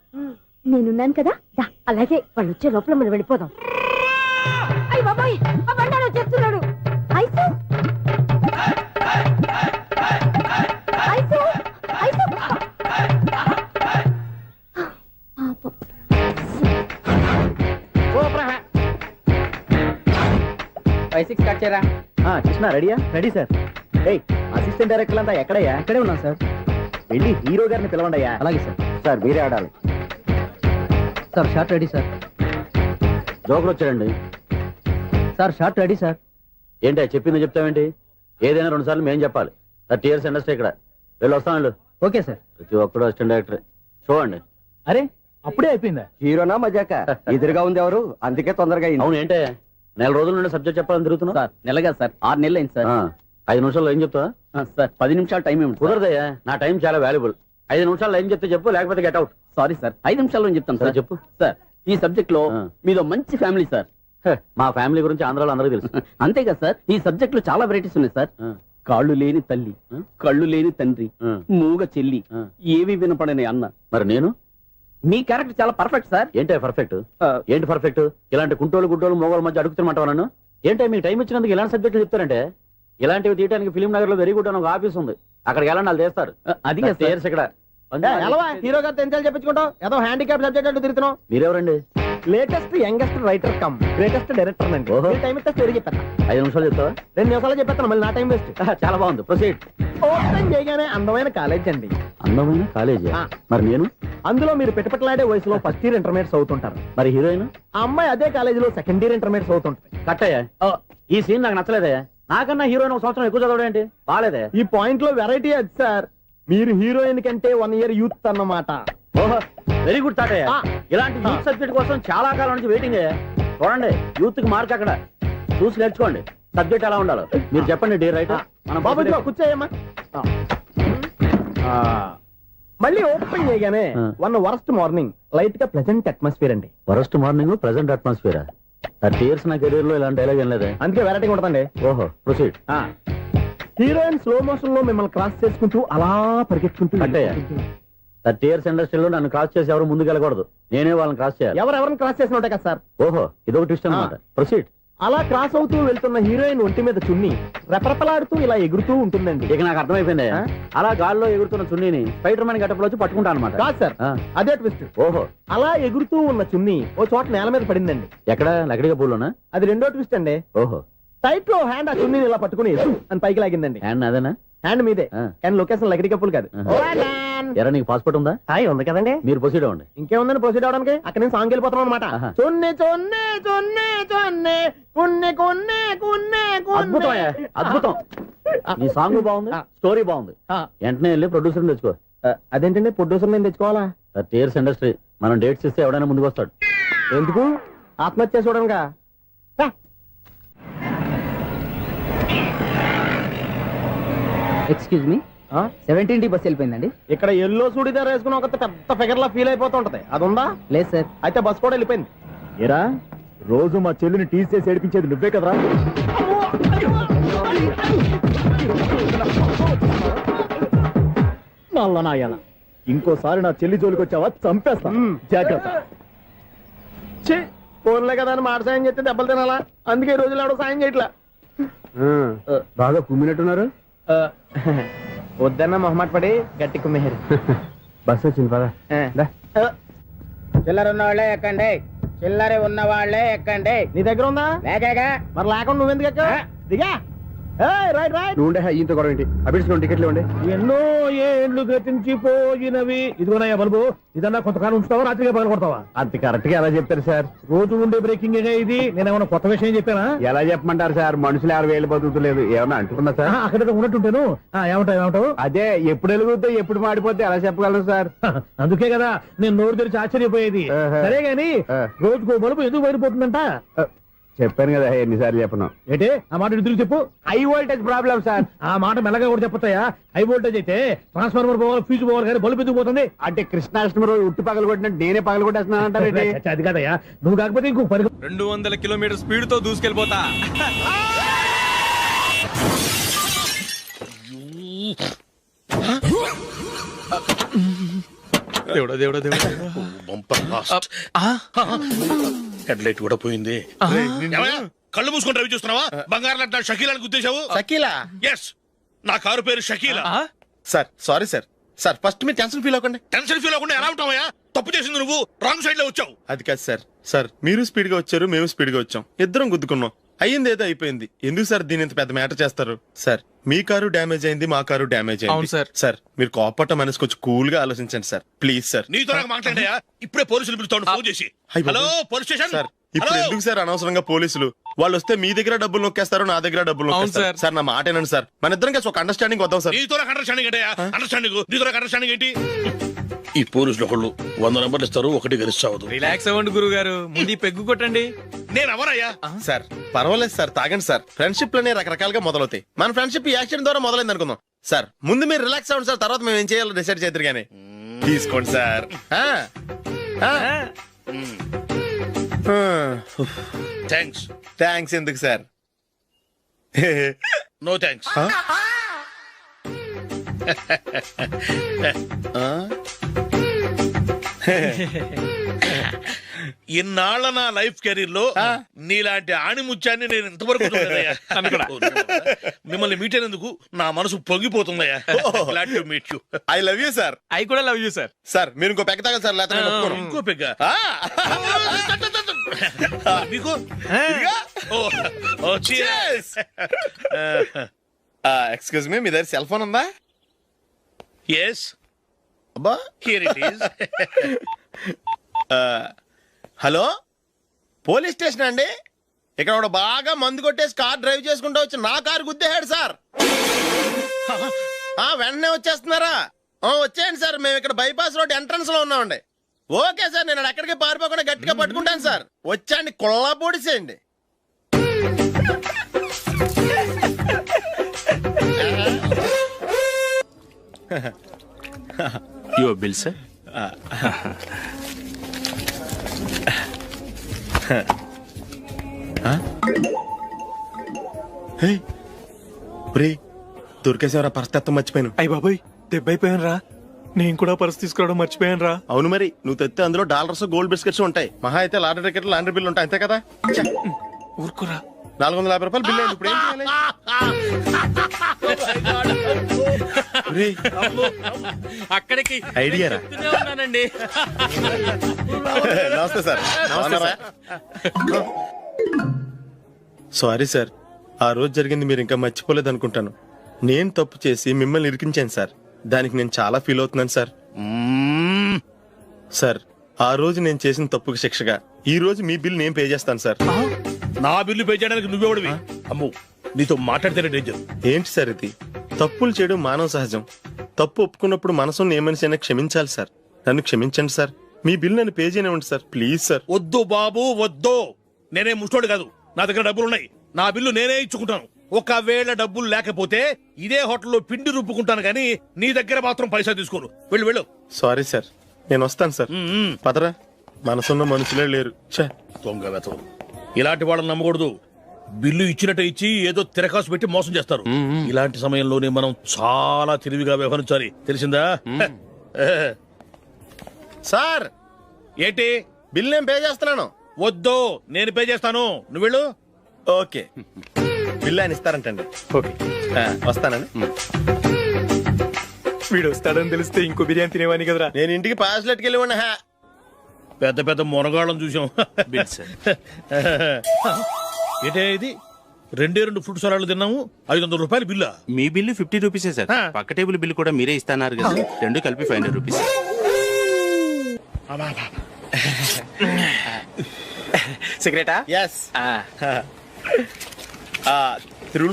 నేనున్నాను కదా. దా. అలాగే వాళ్ళు వచ్చే లోపల మనం వెళ్ళిపోదాం. అయ్య బాబాయ్ ఆ బండారు వచ్చేస్తున్నాడు. ఐసు ఐసు ఐసు పాపం. కృష్ణ రెడీయా? Ready sir. అసిస్టెంట్ డైరెక్టర్ అంతా ఎక్కడయ్యా? ఇక్కడే ఉన్నాం సార్. వెళ్ళి హీరో గారిని పిలవండి అయ్యా. అలాగే సార్. సార్ మీరే ఆడాలి సార్. Short ready sir. జోకులు వచ్చారండి సార్. Short ready sir. ఏంటి చెప్పింది చెప్తావేంటి? ఏదైనా 2 సార్లు మేం చెప్పాలి. 30 years ఇండస్ట్రీ ఇక్కడ. వెళ్ళి వస్తాను. Okay sir. ప్రతి ఒక్కడు అసిస్టెంట్ డైరెక్టర్. చూడండి. అరే అప్పుడే అయిపోయిందా? హీరోనా మజాక? ఎదురుగా ఉంది ఎవరు, అందుకే తొందరగా అయింది. అవును ఏంటే 4 రోజుల నుండి సబ్జెక్ట్ చెప్పాలని తిరుగుతున్నా సార్. నెలగా సార్ 6 నెలలు అయింది సార్. 5 నిమిషాల్లో ఏం చెప్తా సార్? 10 నిమిషాలు టైం ఏమి కుదరదయ్యా. నా టైం చాలా వాల్యుబుల్. 5 నిమిషాల్లో ఏం చెప్తే చెప్పు, లేకపోతే గెట్ అవుట్. సారీ సార్, 5 నిమిషాల్లో చెప్తాను సార్. చెప్పు సార్. ఈ సబ్జెక్ట్ లో మీదో మంచి ఫ్యామిలీ సార్. మా ఫ్యామిలీ గురించి ఆంధ్రాలో అందరికీ తెలుసు. అంతేగా సార్, ఈ సబ్జెక్ట్ లో చాలా వెరైటీస్ ఉన్నాయి సార్. కాళ్ళు లేని తల్లి, కళ్ళు లేని తండ్రి, మూగ చెల్లి, ఏవి వినపడని అన్న. మరి నేను మీ క్యారెక్టర్ చాలా పర్ఫెక్ట్ సార్. ఏంటి పర్ఫెక్ట్? ఏంటి పర్ఫెక్ట్? ఇలాంటి కుంటోలు గుడ్డోలు మోగోళ్ళ మధ్య అడుగుతున్నమాట నన్ను. ఏంటో మీకు టైం ఇచ్చినందుకు ఇలాంటి సబ్జెక్టులు చెప్తారంటే, ఇలాంటివి తీయడానికి ఫిలిం నగర్ లో వెరీ గుడ్ అని ఒక ఆఫీస్ ఉంది. అక్కడికి వెళ్ళండి, వాళ్ళు చేస్తారు. అది ఇక్కడ హీరో గారితో ఎంత చెప్పించుకుంటావు? ఏదో హ్యాండిక్యాప్ సబ్జెక్ట్ అంటూ తిరుగుతున్నావు. మీరెవరండి? Latest youngest writer cum greatest director అండి. టైం ఇస్తే స్టోరీ చెప్పేస్తా. 5 నిమిషాలు చెప్తావా? 2 నిమిషాలు చెప్పేస్తాను, మళ్ళీ నా టైం వేస్ట్. చాలా బాగుంది, ప్రొసీడ్. ఓపెన్ చేయగానే అందమైన కాలేజ్ అండి. అందమైన కాలేజ్? మరి నేను అందులో మీరు పెట్టుపట్లాడే వయసులో ఫస్ట్ ఇయర్ ఇంటర్మీడియట్స్ అవుతుంటారు. మరి హీరోయిన్ ఆ అమ్మాయి అదే కాలేజీలో సెకండ్ ఇయర్ ఇంటర్మీడియట్స్ అవుతుంటుంది. కట్టయ్యా, ఈ సీన్ నాకు నచ్చలేదే. నాకన్నా హీరోయిన్ 1 సంవత్సరం ఎక్కువ చదవడం ఏంటి? బాలేదే. ఈ పాయింట్ లో వెరైటీ అది సార్. మీరు హీరోయిన్ కంటే 1 year యూత్ అన్నమాట. ఓహో, వెరీ గుడ్ తాటయ్య. ఇలాంటి యూత్ సబ్జెక్ట్ కోసం చాలా కాలం నుంచి వెయిటింగ్. చూడండి, యూత్ కి మార్క్ అక్కడ చూసి నేర్చుకోండి. సబ్జెక్ట్ ఎలా ఉండాలో మీరు చెప్పండి. డే రైట్ కూర్చోయమ్మా. మళ్ళీ ఓపెన్ చేయగానే వరస్ట్ మార్నింగ్, లైట్ గా ప్లెజెంట్ అట్మాస్ఫియర్ అండి. Worst morning, pleasant atmosphere. 30 years నా కెరీర్ లో ఇలాంటి డైలాగ్ ఏం లేదు. అందుకే వెరైటీ ఉంటుందండి. ఓహో, ప్రొసీడ్. హీరోయిన్ స్లో మోషన్ లో మిమ్మల్ని క్రాస్ చేసుకుంటూ అలా పరిగెత్తుకుంటూ అంటే 30 years ఇండస్ట్రీలో నన్ను క్రాస్ చేసి ఎవరు ముందుకు వెళ్ళకూడదు. నేనే వాళ్ళని క్రాస్ చేయాలి. ఎవరెవరిని క్రాస్ చేసిన ఉంటాయి కదా సార్. ఓహో, ఇదొక ట్విస్ట్ అన్నమాట. ప్రొసీడ్. అలా క్రాస్ అవుతూ వెళ్తున్న హీరోయిన్ ఒంటి మీద చున్ని రెపరెపలాడుతూ ఇలా ఎగురుతూ ఉంటుందండి. ఇక నాకు అర్థమైపోయింది. అలా గాల్లో ఎగురుతున్న చున్నీని స్పైడర్ మ్యాన్ గెటప్లో వచ్చి పట్టుకుంటా అనమాట. కాదు సార్, అదే ట్విస్ట్. ఓహో, అలా ఎగురుతూ ఉన్న చున్ని ఓ చోట నేల మీద పడిందండి. ఎక్కడ? లకడిగా పూలోనా? అది రెండో ట్విస్ట్ అండి. ఓహో, టైట్ లో హ్యాండ్ ఆ చున్నీని ఇలా పట్టుకుని అని పైకి లాగిందండి. హ్యాండ్ అదేనా? హ్యాండ్ మీదే, కానీ లొకేషన్ లకడి కప్పులు కాదు. ఎరా, నీకు పాస్పోర్ట్ ఉందా? ఉంది కదండి. మీరు ప్రొసీడ్ అవ్వండి. ఇంకేముందని ప్రొసీడ్ అవడానికి? అక్కడ నుంచి సాంగ్ వెళ్ళిపోతున్నాం అనమాట. చొన్నే చొన్నే చొన్నే చొన్నే కున్నే కున్నే కున్నే. అద్భుతం, అద్భుతం. ఈ సాంగ్ బాగుంది, స్టోరీ బాగుంది. వెంటనే వెళ్ళి ప్రొడ్యూసర్ తెచ్చుకో. అదేంటండి ప్రొడ్యూసర్ నేను తెచ్చుకోవాలా? 30 years ఇండస్ట్రీ, మనం డేట్స్ ఇస్తే ఎవడైనా ముందుకు వస్తాడు. ఎందుకు? ఆత్మహత్య చూడనుగా. Excuse me, 17D bus వెళ్ళిపోయిందండి. ఇక్కడ ఎల్లో చూడిదార్ వేసుకుని ఒక పెద్ద ఫిగర్ లా ఫీల్ అయిపోతుంటది, అది ఉందా? లేదు సార్. అయితే బస్ కూడా వెళ్ళిపోయింది. ఏరా, రోజు మా చెల్లిని టీస్ చేసి ఏడిపించేది నువ్వే కదరా? నల్లనాయాల ఇంకోసారి నా చెల్లి జోలికి వచ్చావా చంపేస్తా జాగ్రత్త. ఫోన్లే కదా అని మాట సాయం చేస్తే దెబ్బలు తినాలా, అందుకే ఈ రోజులు ఎవడో సాయం చేయట్లా. బాగా కుమ్మినట్టున్నారు. వద్దన్న మొహమాట పడి గట్టి కుమ్మేరు. బస్ వచ్చింది పదా. చిల్లర ఉన్న వాళ్ళే ఎక్కండి, చిల్లర ఉన్న వాళ్ళే ఎక్కండి. నీ దగ్గర ఉందా? లేకగా మరి లేకుండా నువ్వెందుకు ఎక్కావు? దిగా. Right right. నువ్వు ఉండే ఇంత గొడవ ఏంటి? అభిడ్చుకోండి, టికెట్లు ఇవ్వండి. ఎన్నో ఏండ్లు గతించిపోయినవి. ఇదిగోనయ్యా బల్బు, ఇదన్నా కొంతకాలం ఉంచుతావా, రాత్రిగా పగల కొడతావా? అంత కరెక్ట్ గా ఎలా చెప్తారు సార్? రోజు ఉండే బ్రేకింగ్ ఇది. నేనేమన్నా కొత్త విషయం చెప్పానా? ఎలా చెప్పమంటారు సార్? మనుషులు 60 బతుకుతలేదు, ఏమన్నా అంటున్నా సార్? అక్కడ ఉన్నట్టుంటాను. ఏమంటావు? అదే ఎప్పుడు వెలుగుతో ఎప్పుడు మాడిపోతే ఎలా చెప్పగలను సార్? అందుకే కదా నేను నోరు తెరిచి ఆశ్చర్యపోయేది. సరే గాని రోజుకో బల్బు ఎందుకు బయటపోతుందంట? చెప్పాను కదా ఎన్నిసార్లు చెప్పను. ఏంటి ఆ మాట ఇద్దరు చెప్పు. High voltage problem sir. ఆ మాట మెల్లగా కూడా చెప్పొస్తాయా? హై వోల్టేజ్ అయితే ట్రాన్స్ఫార్మర్ పోవాలి, ఫ్యూజ్ పోవాలి, కానీ బల్బు ఎందుకు పోతుంది? అంటే కృష్ణాష్టమి రోజు ఉట్టి పగలు కొట్టినట్టు నేనే పగలు కొట్టేస్తున్నాను అంటారు. అది కాదయ్యా, నువ్వు కాకపోతే ఇంకో 200 కిలోమీటర్ స్పీడ్ తో దూసుకెళ్ళిపోతా. దేవుడా దేవుడా దేవుడా, బంపర్ లాస్ట్. హెడ్ లైట్ కూడా పోయింది. ఏమయ్య, కళ్ళు మూసుకొని రవి చూస్తున్నావా? బంగారం లాంటి నా షకీలాని గుద్దేశావు. షకీలా? ఎస్, నా కారు పేరు Shakeela. Sir sorry sir. Sir first మీరు టెన్షన్ ఫీల్ అవ్వకండి. టెన్షన్ ఫీల్ అవ్వకుండా ఎలా ఉంటావయ్యా? తప్పు చేసింది నువ్వు, రాంగ్ సైడ్ లో వచ్చావు. అది కాదు సార్. సార్ మీరు స్పీడ్ గా వచ్చారు, మేము స్పీడ్ గా వచ్చాం, ఇద్దరం గుద్దుకున్నాం. అయ్యింది ఏదో అయిపోయింది. ఎందుకు సార్ దీని ఇంత పెద్ద మ్యాటర్ చేస్తారు? సార్ మీ కారు డ్యామేజ్ అయింది, మా కారు డ్యామేజ్ అయింది. సార్ సార్ మీరు కోపట్ట మనసు కొంచెం కూల్ గా ఆలోచించండి సార్, ప్లీజ్ సార్. నీతో నాకు మాట్లాడాయా? ఇప్పుడే పోలీసులు పిలుస్తాను, ఫోన్ చేసి. Hello police station. సార్ ఇప్పుడు ఎందుకు సార్ అనవసరంగా పోలీసులు? వాళ్ళు వస్తే మీ దగ్గర డబ్బులు నొక్కేస్తారు, నా దగ్గర డబ్బులు నొక్కేస్తారు. సార్ నా మాట ఏనండి సార్, మన ఇద్దరం కలిసి ఒక అండర్స్టాండింగ్ వద్దాం సార్. నీతో నాకు అండర్స్టాండింగ్ ఏంటయ్యా? అండర్స్టాండింగ్ నీతో నాకు అండర్స్టాండింగ్ ఏంటి? ఈ పోలీసులు ఒకళ్ళు 100 నెంబర్లు ఇస్తారు, ఒకటి గెలిచావదు. రిలాక్స్ అవ్వండి గురువు గారు, ముందు పెగ్గు కొట్టండి. నేను ఎవరయ్యా? సార్ పర్వాలేదు సార్, తాగండి సార్. ఫ్రెండ్షిప్ లోనే రకరకాలుగా మొదలవుతాయి. మన ఫ్రెండ్షిప్ ఈ యాక్సిడెంట్ ద్వారా మొదలైంది అనుకుందాం. సార్ ముందు మీరు రిలాక్స్ అవ్వండి సార్, తర్వాత మేము ఏం చేయాలో డిసైడ్ చేద్దరు గానీ. తీసుకోండి సార్. థ్యాంక్స్. థ్యాంక్స్ ఎందుకు సార్? No thanks. ఇన్నాళ్ళ నా లైఫ్ కెరీర్ లో నీలాంటి ఆణిముత్యాన్ని నేను ఇంతవరకు చూడలేదయ్యా. మిమ్మల్ని మీట్ అయినందుకు నా మనసు పొంగిపోతుందయ్యా. Glad to meet you. I love you sir. I కూడా లవ్ యూ సార్. సార్ మీరు ఇంకో పెక్క తాగండి సార్, లేకపోతే నేను ఒప్పుకోను. ఇంకో పెగ్గ మీకు? ఎక్స్క్యూజ్ మీ, మీ దగ్గర సెల్ ఫోన్ ఉందా? ఎస్, అబ్బా here it is. Hello police station అండి. ఇక్కడ ఒకడు బాగా మందు కొట్టేసి కార్ డ్రైవ్ చేసుకుంటూ వచ్చి నా కారు గుద్దేశాడు సార్. వెంటనే వచ్చేస్తున్నారా? వచ్చేయండి సార్, మేము ఇక్కడ బైపాస్ రోడ్ ఎంట్రన్స్ లో ఉన్నామండి. ఓకే సార్, నేను ఎక్కడికి పారిపోకుండా గట్టిగా పట్టుకుంటాను సార్. వచ్చాండి, కుళ్ళా పొడిసేయండి. Your bill sir. దొరికేసేవరా? పరిస్థితి మర్చిపోయాను. అయ్య బాబాయ్, దెబ్బైపోయాను రా. నేను కూడా పర్స్ తీసుకురావడం మర్చిపోయాను రా. అవును మరి, నువ్వు తెస్తే అందులో డాలర్స్ గోల్డ్ బిస్కెట్స్ ఉంటాయి. మహా అయితే లాటరీ టికెట్ లాండ్రీ బిల్లు ఉంటాయి, అంతే కదా? ఊరుకురా. 450 రూపాయలు బిల్లు అయింది. ఇప్పుడు ఏం చేయాలి? అక్కడికి ఐడియా రా. ఉన్నానండి. నమస్తే సార్. సారీ సార్, ఆ రోజు జరిగింది మీరు ఇంకా మర్చిపోలేదు అనుకుంటాను. నేను తప్పు చేసి మిమ్మల్ని ఇరికించాను సార్. దానికి నేను చాలా ఫీల్ అవుతున్నాను సార్. సార్ ఆ రోజు నేను చేసిన తప్పుకి శిక్షగా ఈ రోజు మీ బిల్ నేను పే చేస్తాను సార్. నా బిల్లు పే చేయడానికి నువ్వెవడివి? అమ్మో, నీతో మాట్లాడితేనే డేంజర్. ఏంటి సార్ ఇది? తప్పులు చేయడం మానవ సహజం. తప్పు ఒప్పుకున్నప్పుడు మనసుని ఏ మనిషి అయినా క్షమించాలి సార్. నన్ను క్షమించండి సార్. మీ బిల్ నన్ను పే చేయనివ్వండి సార్, ప్లీజ్ సార్. వద్దు బాబు వద్దు. నేనే ముష్టోడు కాదు, నా దగ్గర డబ్బులు ఉన్నాయి. నా బిల్లు నేనే ఇచ్చుకుంటాను. ఒకవేళ డబ్బులు లేకపోతే ఇదే హోటల్లో పిండి రుబ్బుకుంటాను, కానీ నీ దగ్గర మాత్రం పైసా తీసుకోను. వెళ్ళు వెళ్ళు. సారీ సార్, నేను వస్తాను సార్. పదరా, మనసున్న మనుషులే లేరు. దొంగ వెతవు. ఇలాంటి వాళ్ళని నమ్మకూడదు. బిల్లు ఇచ్చినట్టు ఇచ్చి ఏదో తిరకాసు పెట్టి మోసం చేస్తారు. ఇలాంటి సమయంలోనే మనం చాలా తెలివిగా వ్యవహరించాలి, తెలిసిందా? సార్ ఏంటి? బిల్ నేను పే చేస్తున్నాను. వద్దు, నేను పే చేస్తాను, నువ్వు వెళ్ళు. ఓకే, బిల్ ఆయన ఇస్తారంటండి. ఓకే, వస్తానండి. వీడు వస్తాడని తెలిస్తే ఇంకో బిర్యానీ తినేవాని కదరా. నేను ఇంటికి పాస్లెట్కి వెళ్ళి ఉన్నా. పెద్ద పెద్ద మునగాళ్ళం చూసాం. ఏంటే ఇది? 2 ఫ్రూట్ సలాడ్లు తిన్నాము, 500 రూపాయలు బిల్లా? మీ బిల్లు 50 రూపీసే సార్. పక్క టేబుల్ బిల్లు కూడా మీరే ఇస్తాన్నారు కదా, రెండు కలిపి 500 రూపీస్. సిగరెటా? ఎస్. 3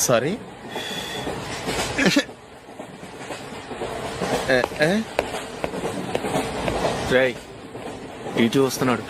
సారీ. ఇటు వస్తున్నాడు.